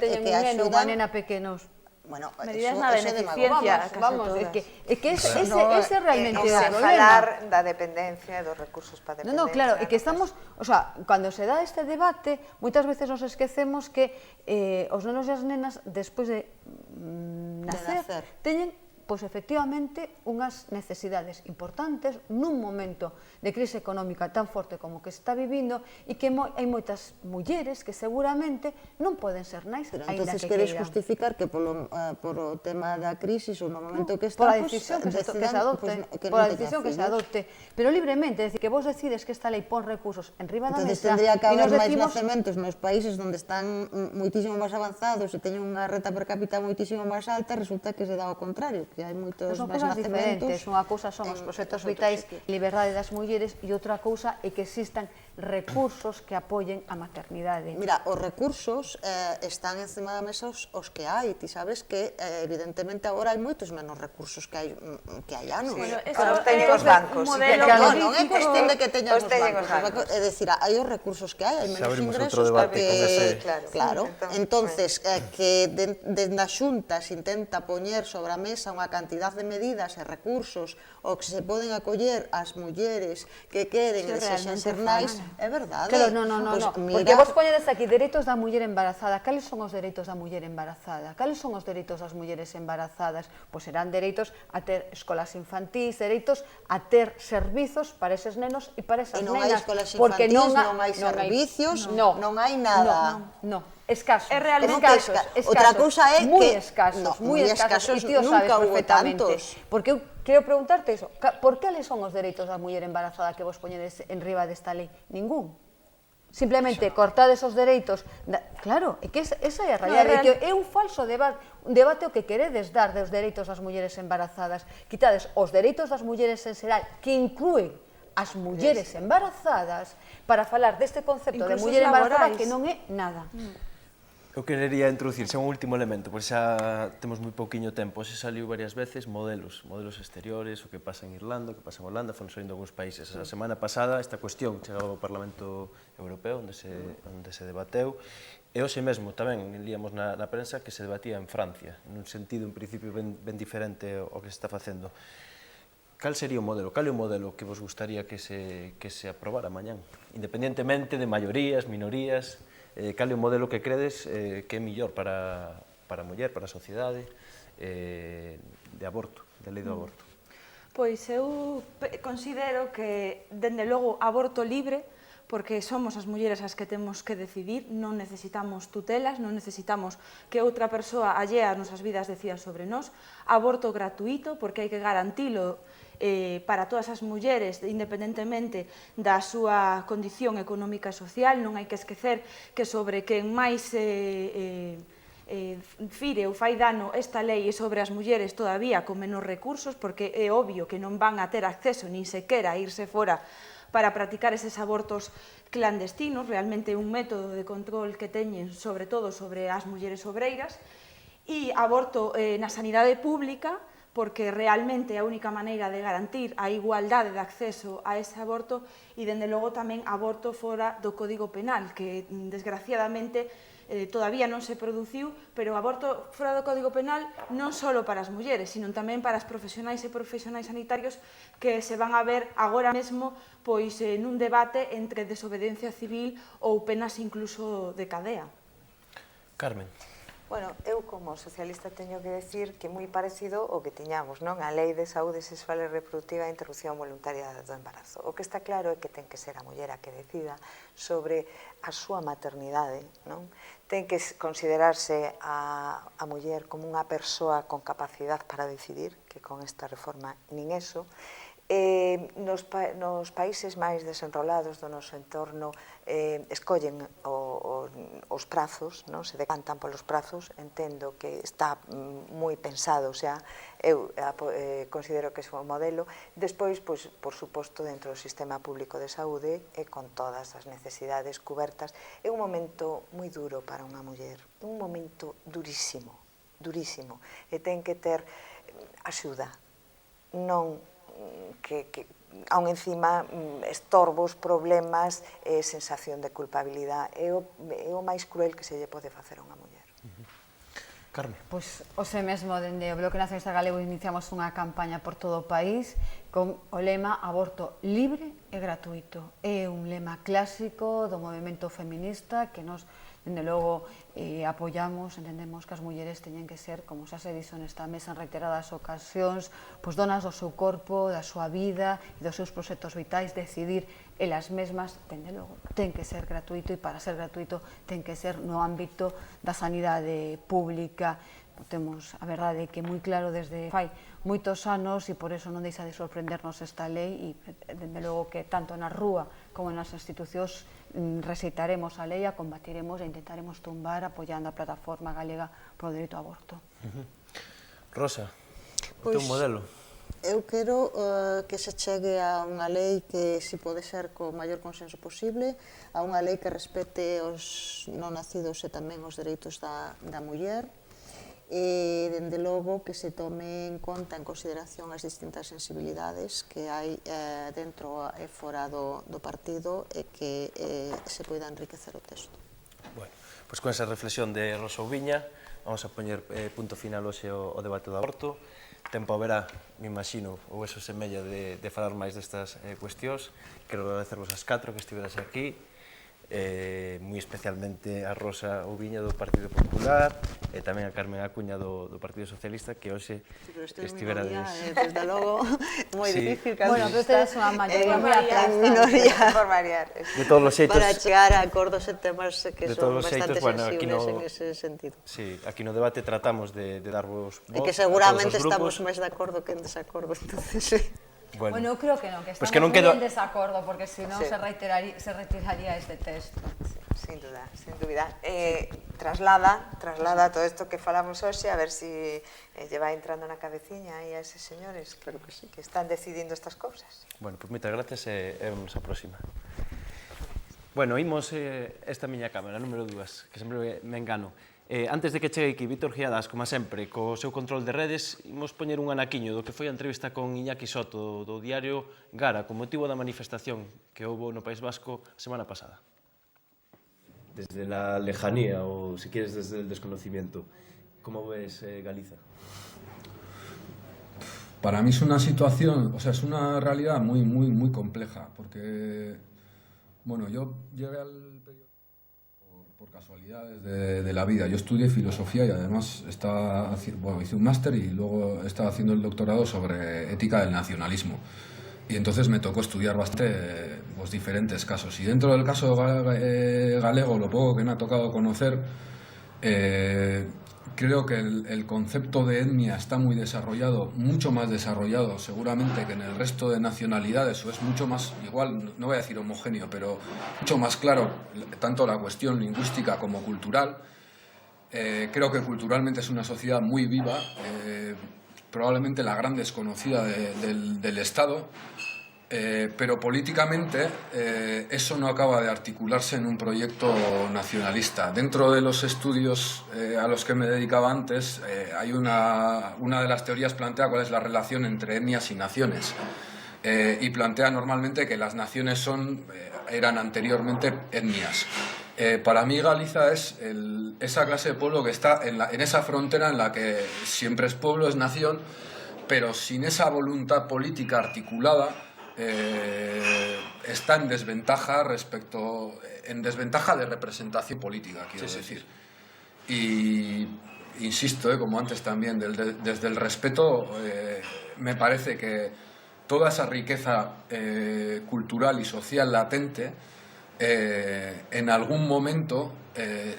teñen un neno ou unha nena pequenos. Bueno, medidas na beneficencia, vamos, é que ese realmente é o sen problema. falar da dependencia e dos recursos para dependencia. No, claro, é que estamos, o sea, cando se dá este debate, moitas veces nos esquecemos que os nenos e as nenas, despois de nacer, teñen, pois efectivamente, unhas necesidades importantes nun momento de crise económica tan forte como que se está vivindo e que hai moitas mulleres que seguramente non poden ser nais, Pero aínda entonces que queres queiran. justificar que polo tema da crisis ou no momento que Por a estamos decisión que se decidan, adopte, que por a non teñan decisión que se fillos. adopte, pero libremente, é dicir, que vos decides que esta lei pon recursos en riba da Entonces mesa tendría que e nos haber máis decimos nacementos nos países onde están moitísimo máis avanzados e teñen unha renta per cápita moitísimo máis alta, resulta que se dá ao contrario, que hai moitos son máis cousas nacementos. diferentes, unha cousa son os proxectos vitais, liberdade das mulleres, e outra cousa é que existan recursos que apoyen a maternidade. Mira, os recursos están encima da mesa os que hai. Ti sabes que, evidentemente, agora hai moitos menos recursos que hai anos. Bueno, Claro, teñen os bancos. non é cuestión de que teñan os bancos. É dicir, hai os recursos que hai menos ingresos porque... Claro, entonces, que desde a Xunta se intenta poñer sobre a mesa unha cantidad de medidas e recursos o que se poden acoller as mulleres que queren e desexan ser nais, é verdade. Claro, non, porque vos poñedes aquí dereitos da muller embarazada. Cales son os dereitos da muller embarazada? Cales son os dereitos das mulleres embarazadas? Pois serán dereitos a ter escolas infantís, dereitos a ter servizos para eses nenos e para esas nenas. E non hai escolas infantís, non hai servicios, non hai nada. Non, escasos. É realmente escasos. Outra cousa é moi que... escasos, moi escasos, e ti o sabes nunca hubo perfectamente. tantos. Porque eu quero preguntarte eso, por cales son os dereitos da muller embarazada que vos poñedes en riba desta lei? Ningún. Simplemente cortades os dereitos. Claro, é que esa é a realidade, é un falso debate o que queredes dar dos dereitos das mulleres embarazadas. Quitades os dereitos das mulleres en xeral, que inclúen as mulleres embarazadas, para falar deste concepto de muller embarazada que non é nada. Eu querería introducirse un último elemento, pois xa temos moi pouquiño tempo, se saliu varias veces modelos exteriores, o que pasa en Irlanda, o que pasa en Holanda, foron saindo algúns países. A semana pasada esta cuestión chegou ao Parlamento Europeo, onde se debateu, e hoxe mesmo tamén líamos na prensa que se debatía en Francia, nun sentido, en principio, ben diferente ao que se está facendo. Cal sería o modelo? Cal é o modelo que vos gustaría que se aprobara mañán? Independentemente de maiorías, minorías, cal é o modelo que credes que é mellor para a muller, para a sociedade, de aborto, de lei do aborto? Pois eu considero que, dende logo, aborto libre, porque somos as mulleres as que temos que decidir, non necesitamos tutelas, non necesitamos que outra persoa allea as nosas vidas decida sobre nós. Aborto gratuito, porque hai que garantilo para todas as mulleres, independentemente da súa condición económica e social. Non hai que esquecer que sobre quen máis fire ou fai dano esta lei é sobre as mulleres todavía con menos recursos, porque é obvio que non van a ter acceso nin sequera a irse fora para practicar eses abortos clandestinos, realmente un método de control que teñen sobre todo sobre as mulleres obreiras, e aborto na sanidade pública, porque realmente é a única maneira de garantir a igualdade de acceso a ese aborto, e dende logo tamén aborto fora do Código Penal, que desgraciadamente todavía non se produciu, pero aborto fora do Código Penal non só para as mulleres, sino tamén para as profesionais e profesionais sanitarios que se van a ver agora mesmo pois nun debate entre desobediencia civil ou penas incluso de cadea. Carmen. Bueno, eu como socialista teño que decir que é moi parecido ao que tiñamos, non? A Lei de Saúde Sexual e Reproductiva e Interrupción Voluntaria do Embarazo. O que está claro é que ten que ser a muller a que decida sobre a súa maternidade, non? Ten que considerarse a muller como unha persoa con capacidade para decidir, que con esta reforma nin eso, Nos países máis desenrolados do noso entorno escollen os prazos, se decantan polos prazos, entendo que está moi pensado, eu considero que é un modelo. Despois, por suposto, dentro do sistema público de saúde e con todas as necesidades cubertas, é un momento moi duro para unha muller, un momento durísimo, durísimo, e ten que ter axuda, non que aún encima estorbos, problemas e sensación de culpabilidade. É o máis cruel que se lle pode facer a unha muller. Carmen. Pois, hoxe mesmo, dende o Bloque Nacionalista Galego, iniciamos unha campaña por todo o país con o lema aborto libre e gratuito. É un lema clásico do movemento feminista que nos, dende logo, apoiamos, entendemos que as mulleres teñen que ser, como xa se dixo nesta mesa en reiteradas ocasións, pois donas do seu corpo, da súa vida e dos seus proxectos vitais, decidir elas mesmas, dende logo, ten que ser gratuito e para ser gratuito ten que ser no ámbito da sanidade pública. Temos a verdade que moi claro desde fai moitos anos e por eso non deixa de sorprendernos esta lei e dende logo que tanto na rúa como nas institucións recitaremos a lei, a combatiremos e intentaremos tumbar apoiando a Plataforma Galega pro Dereito ao Aborto. Rosa, o teu modelo? Eu quero que se chegue a unha lei que, se pode ser, co maior consenso posible, a unha lei que respete os non nacidos e tamén os dereitos da muller, e, dende logo, que se tome en conta, en consideración, as distintas sensibilidades que hai dentro e fora do partido e que se poida enriquecer o texto. Bueno, pois con esa reflexión de Rosa Ubiña, vamos a poñer punto final hoxe o debate do aborto. Tempo haberá, me imagino, ou eso semella de falar máis destas cuestións. Quero agradecervos as 4 que estiveras aquí, moi especialmente a Rosa Ubiña do Partido Popular e tamén a Carmen Acuña do Partido Socialista, que hoxe estiverades... Desde logo, moi difícil que bueno, pero ustedes son a maioría moi minoría por variar. De todos os xeitos... Para chegar a acordos e temas que son bastante sensibles en ese sentido. Sí, aquí no debate tratamos de darvos voz e que seguramente estamos máis de acordo que en desacordo, entonces sí. Bueno, eu creo que non, que estamos moi en desacordo, porque senón se retiraría este texto. Sin duda, sin dúbida. Traslada todo isto que falamos hoxe, a ver se lle vai entrando na cabeciña aí a eses señores que están decidindo estas cousas. Bueno, pois moitas gracias e vemos a próxima. Bueno, imos esta miña cámara, número 2, que sempre me engano. Antes de que chegue aquí Víctor Giadas, como sempre, co seu control de redes, imos poñer un anaquiño do que foi a entrevista con Iñaki Soto do diario Gara, con motivo da manifestación que houbo no País Vasco a semana pasada. Desde la lejanía, ou si quieres desde el desconocimiento, como ves Galiza? Para mí es una situación, o sea, es una realidad muy compleja, porque, bueno, yo llegué al periodismo por casualidades de la vida. Yo estudié filosofía y además hice un máster y luego estaba haciendo el doctorado sobre ética del nacionalismo. Y entonces me tocó estudiar bastante diferentes casos. Y dentro del caso galego, lo poco que me ha tocado conocer, creo que el concepto de etnia está muy desarrollado, mucho más desarrollado seguramente que en el resto de nacionalidades, o es mucho más, igual, no voy a decir homogéneo, pero mucho más claro, tanto la cuestión lingüística como cultural. Creo que culturalmente es una sociedad muy viva, probablemente la gran desconocida del Estado, pero políticamente eso no acaba de articularse en un proyecto nacionalista. Dentro de los estudios a los que me dedicaba antes, hay una de las teorías plantea cuál es la relación entre etnias y naciones, y plantea normalmente que las naciones eran anteriormente etnias. Para mí Galiza es esa clase de pueblo que está en esa frontera en la que siempre es pueblo, es nación, pero sin esa voluntad política articulada, está en desventaja de representación política, quiero decir. Y insisto, como antes también, desde el respeto, me parece que toda esa riqueza cultural y social latente en algún momento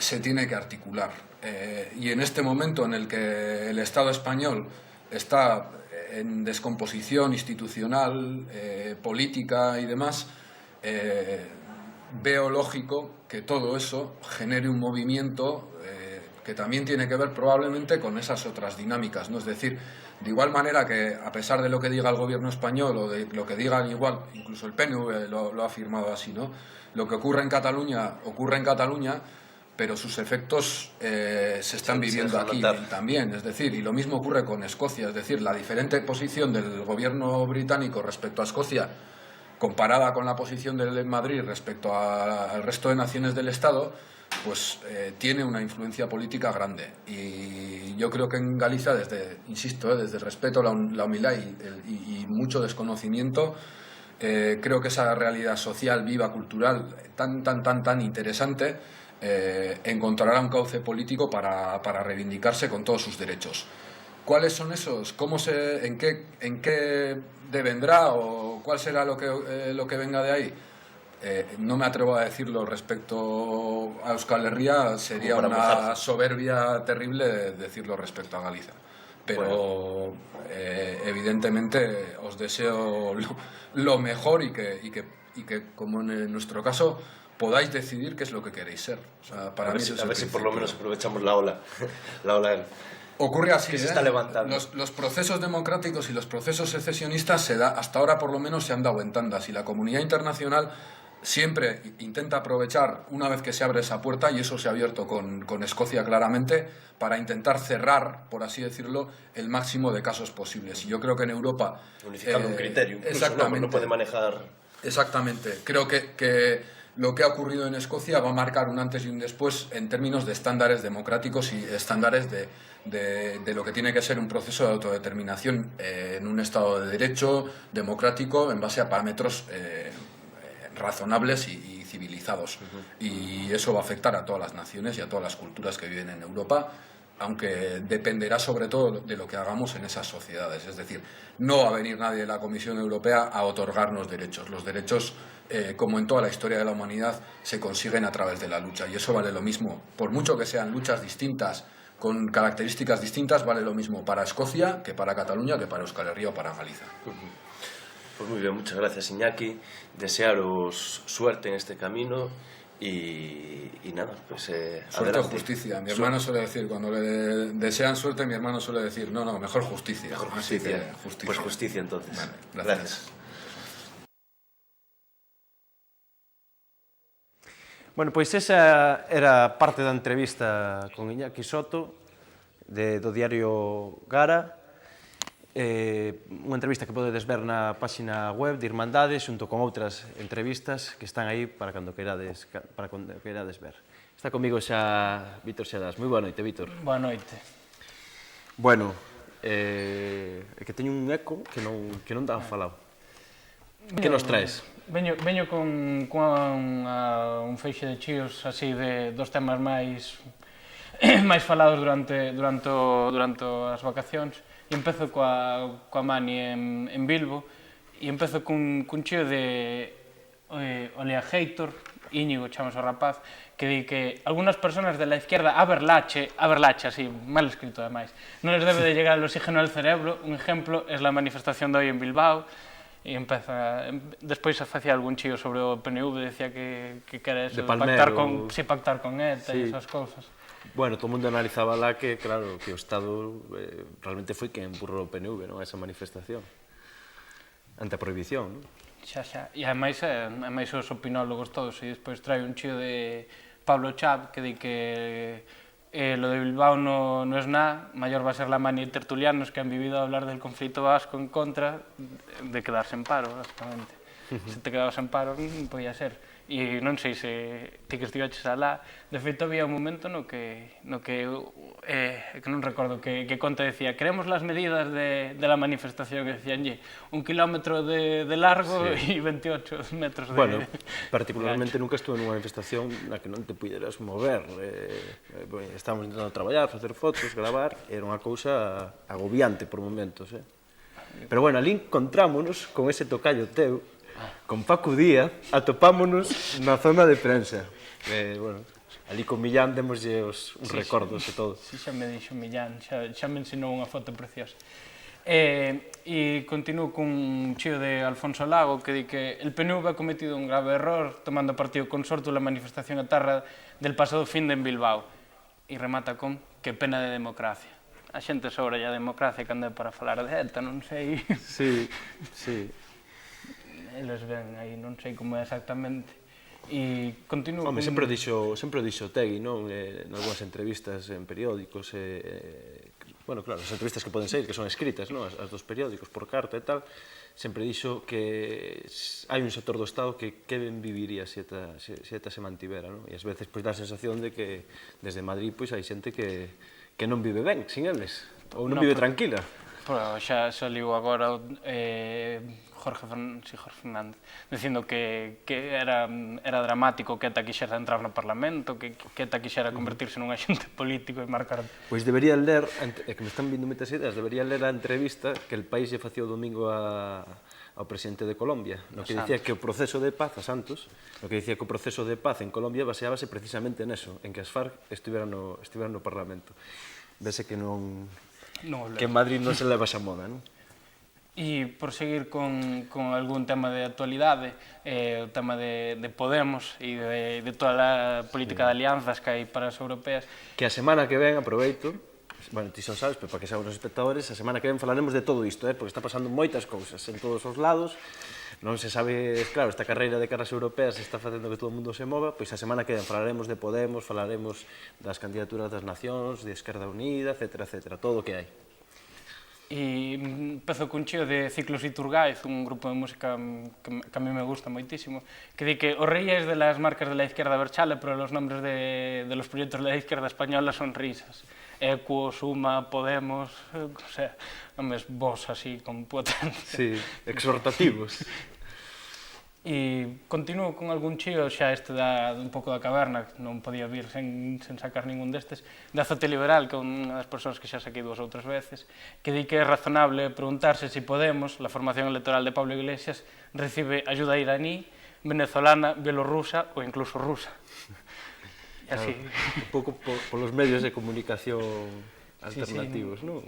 se tiene que articular. Y en este momento en el que el Estado español está en descomposición institucional, política y demás, veo lógico que todo eso genere un movimiento que también tiene que ver probablemente con esas otras dinámicas, ¿no? Es decir, de igual manera que a pesar de lo que diga el gobierno español o de lo que digan igual, incluso el PNV lo ha afirmado así, ¿no? Lo que ocurre en Cataluña, pero sus efectos se están viviendo aquí también, es decir, y lo mismo ocurre con Escocia, es decir, la diferente posición del gobierno británico respecto a Escocia, comparada con la posición de Madrid respecto al resto de naciones del Estado, pues tiene una influencia política grande. Y yo creo que en Galicia, desde el respeto, la humildad y mucho desconocimiento, creo que esa realidad social, viva, cultural, tan interesante, encontrará un cauce político para reivindicarse con todos sus derechos. ¿Cuáles son esos? ¿En qué devendrá o cuál será lo que venga de ahí? No me atrevo a decirlo respecto a Euskal Herria, sería una soberbia terrible decirlo respecto a Galicia. Pero evidentemente os deseo lo mejor y que, como en nuestro caso, podáis decidir qué es lo que queréis ser. O sea, para mí a ver si por lo menos aprovechamos la ola. Ocurre así, que se está levantando. Los procesos democráticos y los procesos secesionistas hasta ahora por lo menos se han dado en tandas, y la comunidad internacional siempre intenta aprovechar una vez que se abre esa puerta, y eso se ha abierto con Escocia claramente, para intentar cerrar, por así decirlo, el máximo de casos posibles. Y yo creo que en Europa... Unificando un criterio, exactamente, no puede manejar... Exactamente. Creo que lo que ha ocurrido en Escocia va a marcar un antes y un después en términos de estándares democráticos y estándares de lo que tiene que ser un proceso de autodeterminación en un Estado de Derecho democrático en base a parámetros razonables y civilizados. Y eso va a afectar a todas las naciones y a todas las culturas que viven en Europa, aunque dependerá sobre todo de lo que hagamos en esas sociedades. Es decir, no va a venir nadie de la Comisión Europea a otorgarnos derechos. Los derechos, como en toda la historia de la humanidad, se consiguen a través de la lucha, y eso vale lo mismo. Por mucho que sean luchas distintas, con características distintas, vale lo mismo para Escocia que para Cataluña, que para Euskal Herria o para Galicia. Pues muy bien, muchas gracias, Iñaki. Desearos suerte en este camino y nada, pues suerte o justicia. Mi hermano suele decir, cuando le desean suerte, mi hermano suele decir, no, mejor justicia. Mejor justicia. Justicia. Pues justicia entonces. Vale, gracias. Bueno, pois esa era parte da entrevista con Iñaki Soto do diario Gara, unha entrevista que podedes ver na páxina web de Irmandade xunto con outras entrevistas que están aí para cando queirades ver. Está comigo xa Vítor Xedas. Moi boa noite, Vítor. Boa noite. Bueno, é que teño un eco que non dá falado. Que nos traes? Veño con un feixe de chíos así dos temas máis falados durante as vacacións, e empezo coa Mani en Bilbo, e empezo cun chío de Olea Heitor, Íñigo chamamos o rapaz, que di que algunas personas de la izquierda Aberlache, así, mal escrito ademais, non les debe de llegar el oxígeno al cerebro. Un ejemplo es la manifestación de hoy en Bilbao. E despois facía algún chío sobre o PNV, decía que quere eso, pactar con ETA e esas cousas. Bueno, todo o mundo analizaba lá que, claro, que o Estado realmente foi quen empurrou o PNV, non, a esa manifestación ante a prohibición, non? Xa. E ademais os opinólogos todos, e despois trae un chío de Pablo Chab que di que lo de Bilbao no es nada, mayor va a ser la Mani de tertulianos que han vivido a hablar del conflicto vasco en contra de quedarse en paro, básicamente. Se te quedabas en paro, non podía ser. E non sei se ti que estiveches alá, de feito había un momento no que non recordo que conta decía, queremos las medidas de la manifestación, que decían, 1 kilómetro de largo e 28 metros de... Bueno, particularmente nunca estuve nunha manifestación na que non te puderas mover. Estábamos intentando traballar, facer fotos, gravar, era unha cousa agobiante por momentos. Pero bueno, ali encontrámonos con ese tocayo teu, con Paco Díaz, atopámonos na zona de prensa. Bueno, ali con Millán démoslle uns recordos e todo. Si, xa me dixo Millán, xa me ensinou unha foto preciosa. E continúo cun chío de Alfonso Lago que di que el PNV ha cometido un grave error tomando partido con Sortu la manifestación etarra del pasado fin de en Bilbao. E remata con que pena de democracia. A xente sobra a democracia que anda para falar de ETA, non sei. Sí, sí. Eles ven aí, non sei como é exactamente. E continuo Home, sempre dixo Tegui, non? En algunhas entrevistas en periódicos, bueno, claro, as entrevistas que poden sair, que son escritas, non? As dos periódicos, por carta e tal, sempre dixo que hai un sector do Estado que ben viviría se ETA se mantivera, non? E ás veces pois dá a sensación de que desde Madrid pois hai xente que non vive ben sin eles, ou non vive tranquila. Pero xa saliu agora Jorge Fernández dicindo que era dramático que ETA quixera entrar no Parlamento, que ETA quixera convertirse nun agente político e marcar... Pois deberían ler, é que me están vindo moitas ideas, deberían ler a entrevista que El País lle facía o domingo ao presidente de Colombia, no que dicía que o proceso de paz, a Santos, no que dicía que o proceso de paz en Colombia baseábase precisamente neso, en que as FARC estiveran no Parlamento. Vese que non... que en Madrid non se leva esa moda, non? E por seguir con algún tema de actualidade, o tema de Podemos e de toda a política de alianzas que hai para as europeas. Que a semana que ven, aproveito, bueno, ti xa sabes, pero para que saben os espectadores, a semana que ven falaremos de todo isto, porque está pasando moitas cousas en todos os lados, non se sabe, claro, esta carreira de caras europeas está facendo que todo o mundo se mova, pois a semana que ven falaremos de Podemos, falaremos das candidaturas das nacións, de Esquerda Unida, etcétera, todo o que hai. E empezo cun chío de Ciclos Iturgaiz, un grupo de música que a mí me gusta moitísimo, que di que os reyes de las marcas de la izquierda Berchale, pero los nombres de los proyectos de la izquierda española son risas. Equo, Suma, Podemos, o sea, nombres vos así, con potencia. Sí, exhortativos. E continuo con algún chío, xa este un pouco da caverna, non podía vir sen sacar ningún destes, de Azote Liberal, que é unha das persoas que xa saquei 2 ou 3 veces, que di que é razonable preguntarse se Podemos, la formación electoral de Pablo Iglesias, recibe ayuda iraní, venezolana, bielorrusa ou incluso rusa. E así... Un pouco polos medios de comunicación alternativos, non?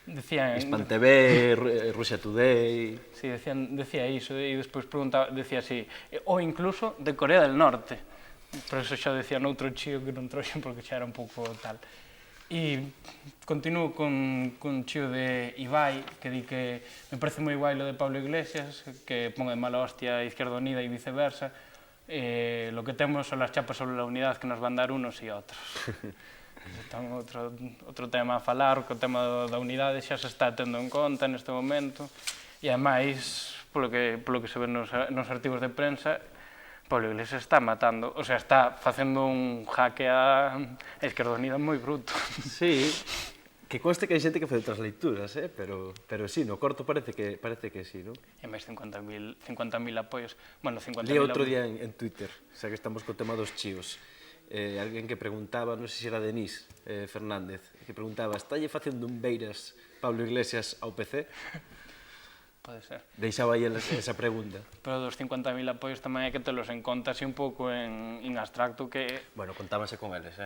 Hispan TV, Russia Today... Sí, decía iso, e despois decía así, ou incluso de Corea del Norte, pero eso xa decía noutro chío que non trouxen porque xa era un pouco tal. E continuo con chío de Ibai, que di que me parece moi guai lo de Pablo Iglesias, que ponga de mala hostia a Izquierda Unida e viceversa, lo que temos son las chapas sobre la unidad que nos van dar unos e outros. Entón, outro tema a falar, que o tema da unidade xa se está tendo en conta neste momento, e ademais, polo que se ve nos artigos de prensa, Pablo Iglesias está matando, o sea, está facendo un jaque a Izquierda Unida moi bruto. Sí, que conste que hai xente que fai outras leituras, pero sí, no corto parece que sí, non? E máis 50.000 apoios. Bueno, 50.000... Lía outro día en Twitter, xa que estamos co tema dos chíos. Alguén que preguntaba, non sei se era Denis Fernández, que preguntaba, estalle facendo un beiras Pablo Iglesias ao PC? Pode ser. Deixaba aí esa pregunta. Pero dos 50.000 apoios tamén hai que telos en conta así un pouco en abstracto que... Bueno, contábase con eles,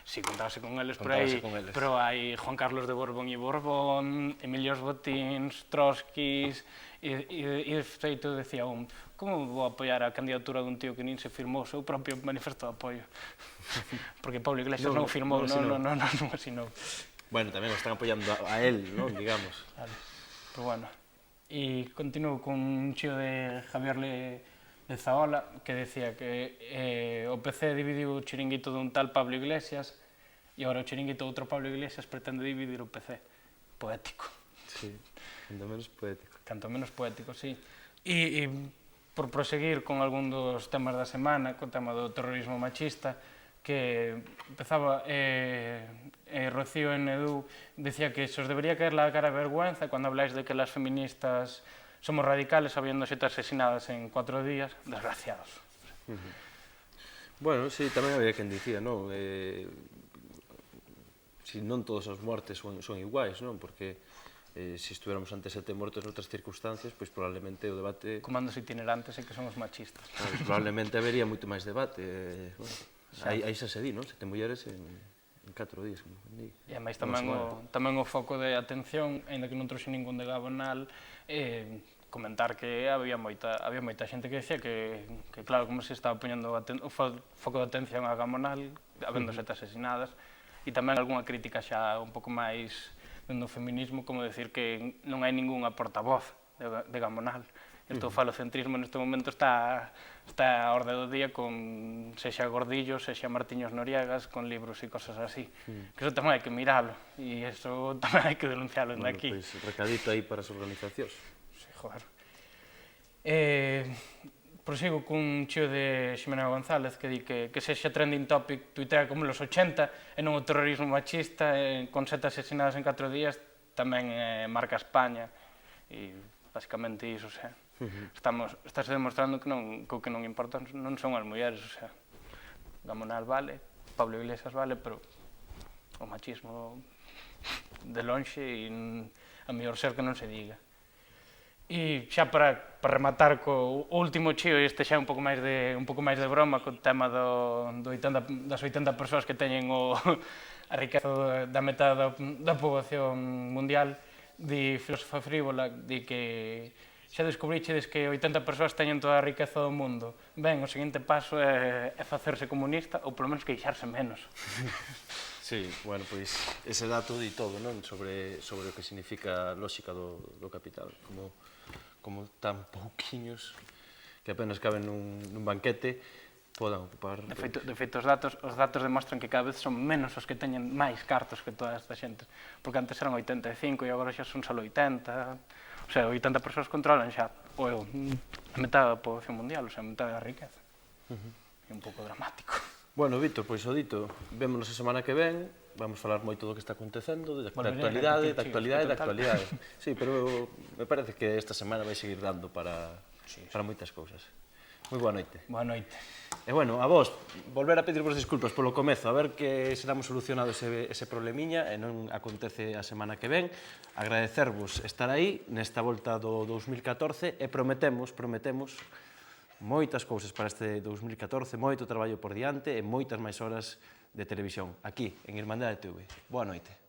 Sí, contábase con eles, pero hai Juan Carlos de Borbón e Borbón, Emilios Botins, Trotskis, e de feito decía como vou apoiar a candidatura dun tío que nin se firmou o seu propio manifesto de apoio? Porque Pablo Iglesias non firmou, non asinou. Bueno, tamén o están apoiando a él, non, digamos. Pero bueno, e continuo con un chío de Javier Lezaola que decía que o PC dividiu o chiringuito dun tal Pablo Iglesias e agora o chiringuito de outro Pablo Iglesias pretende dividir o PC. Poético. Sí, canto menos poético. Canto menos poético, sí. E por proseguir con algún dos temas da semana, co tema do terrorismo machista, que empezaba Rocío en Edu, decía que se os debería caer la cara de vergüenza cuando habláis de que las feministas somos radicales habiendo sido asesinadas en 4 días, desgraciados. Bueno, sí, tamén había quen dicía, non? Si non todas as mortes son iguais, non? Porque se estuviéramos ante 7 mortes noutras circunstancias, pois probablemente o debate... Comandos itinerantes e que son os machistas. Probablemente habería moito máis debate. Aí xa se di, non? 7 mulleres en En 4 días, como dí. E máis tamén o foco de atención, aínda que non trouxe ningún de Gabonal, comentar que había moita xente que decía que claro, como se estaba poñendo o foco de atención a Gabonal, habendo setas asesinadas, e tamén algunha crítica xa un pouco máis dentro do feminismo, como decir que non hai ningunha portavoz de Gabonal. Entón, o falocentrismo neste momento está a orde do día con sexa Gordillo, sexa Martiños Noriegas, con libros e cosas así. Que eso tamén hai que miralo, e eso tamén hai que denuncialo de aquí. Pois recadito aí para as organizacións. Sí, joder. Prosigo cun chío de Ximena González que di que sexa trending topic tuitea como los 80 e non o terrorismo machista con 7 asesinadas en 4 días tamén marca España e basicamente iso, o sea, estás demostrando que o que non importa non son as mulleres, o sea, Gabonal vale, Pablo Iglesias vale, pero o machismo de lonxe e a mellor ser que non se diga. E xa para rematar co último chío, e este xa un pouco máis de broma co tema das 80 persoas que teñen a riqueza da metade da poboación mundial, di Filósofa Frívola, di que xa descubrichedes que 80 persoas teñen toda a riqueza do mundo. Ben, o seguinte paso é facerse comunista ou polo menos queixarse menos. Sí, bueno, pois ese dato di todo, non? Sobre o que significa a lógica do capital, como tan pouquiños que apenas caben nun banquete podan ocupar... De feito, os datos demostran que cada vez son menos os que teñen máis cartos que toda esta xente, porque antes eran 85 e agora xa son só 80, o sea, 80 persoas controlan xa a metade da poboación mundial, o sea, a metade da riqueza. É un pouco dramático. Bueno, Víctor, pois o dito, vémonos a semana que ven, vamos falar moito do que está acontecendo, da actualidade. Sí, pero me parece que esta semana vai seguir dando para moitas cousas. Moi boa noite. Boa noite. E bueno, a vos, volver a pedirvos disculpas polo comezo, a ver que se damos solucionado ese problemiña e non acontece a semana que ven. Agradecervos estar aí nesta volta do 2014 e prometemos moitas cousas para este 2014, moito traballo por diante e moitas máis horas de televisión, aquí, en Irmandade TV. Boa noite.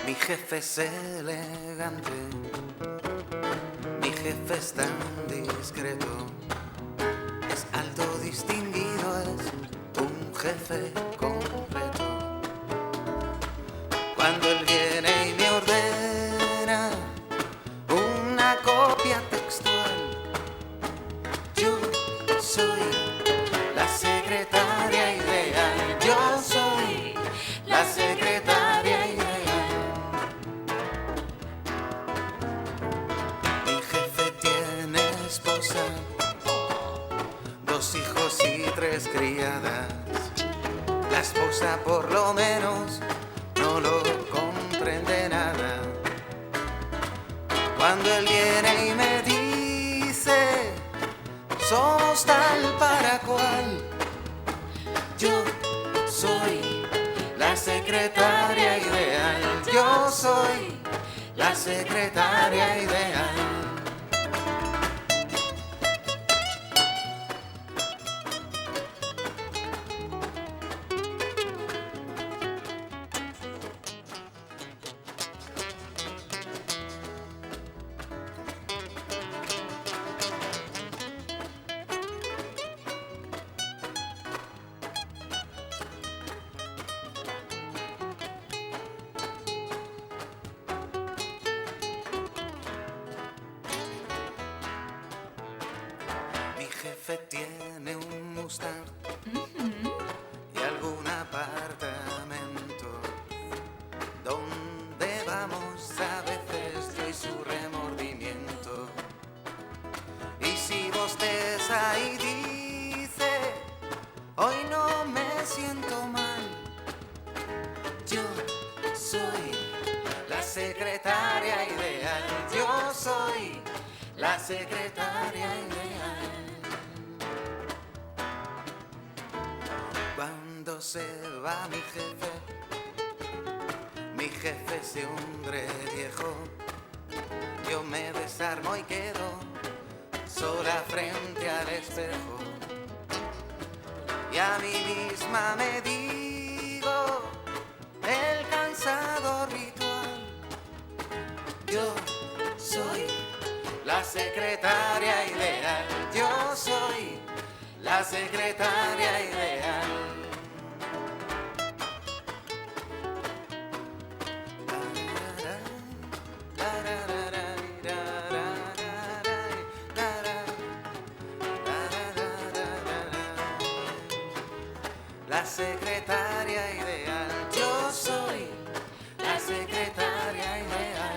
Mi jefe es elegante, mi jefe es tan discreto, es alto, distinguido, es un jefe completo. Cuando él viene y me ordena una copia textual, yo soy la secretaria ideal, yo soy la secretaria ideal. Esposa, 2 hijos y 3 criadas. La esposa por lo menos no lo comprende nada. Cuando él viene y me dice somos tal para cual, yo soy la secretaria ideal, yo soy la secretaria ideal. Mi jefe tiene un Mustang y algún apartamento donde vamos secretaria ideal. Yo soy la secretaria ideal. Cuando se va mi jefe es de hombre viejo, yo me desarmo y quedo sola frente al espejo. Y a mí misma me digo el cansado ritual. Yo soy la secretaria ideal. Yo soy la secretaria ideal. La secretaria ideal. Yo soy la secretaria ideal.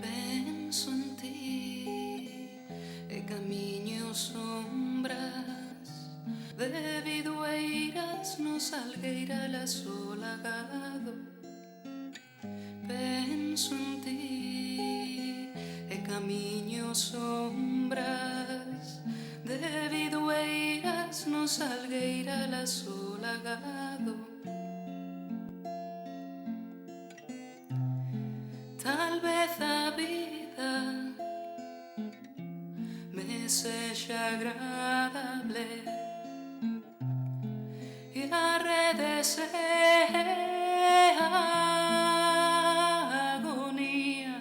Penso en ti e camiño sombras de bidueiras no salgueira solagado. Penso en ti e camiño sombras de bidueiras no salgueira solagado. Tal vez a vida me sexa agradable e a rede sea agonía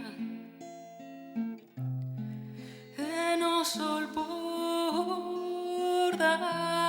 e no sol por dar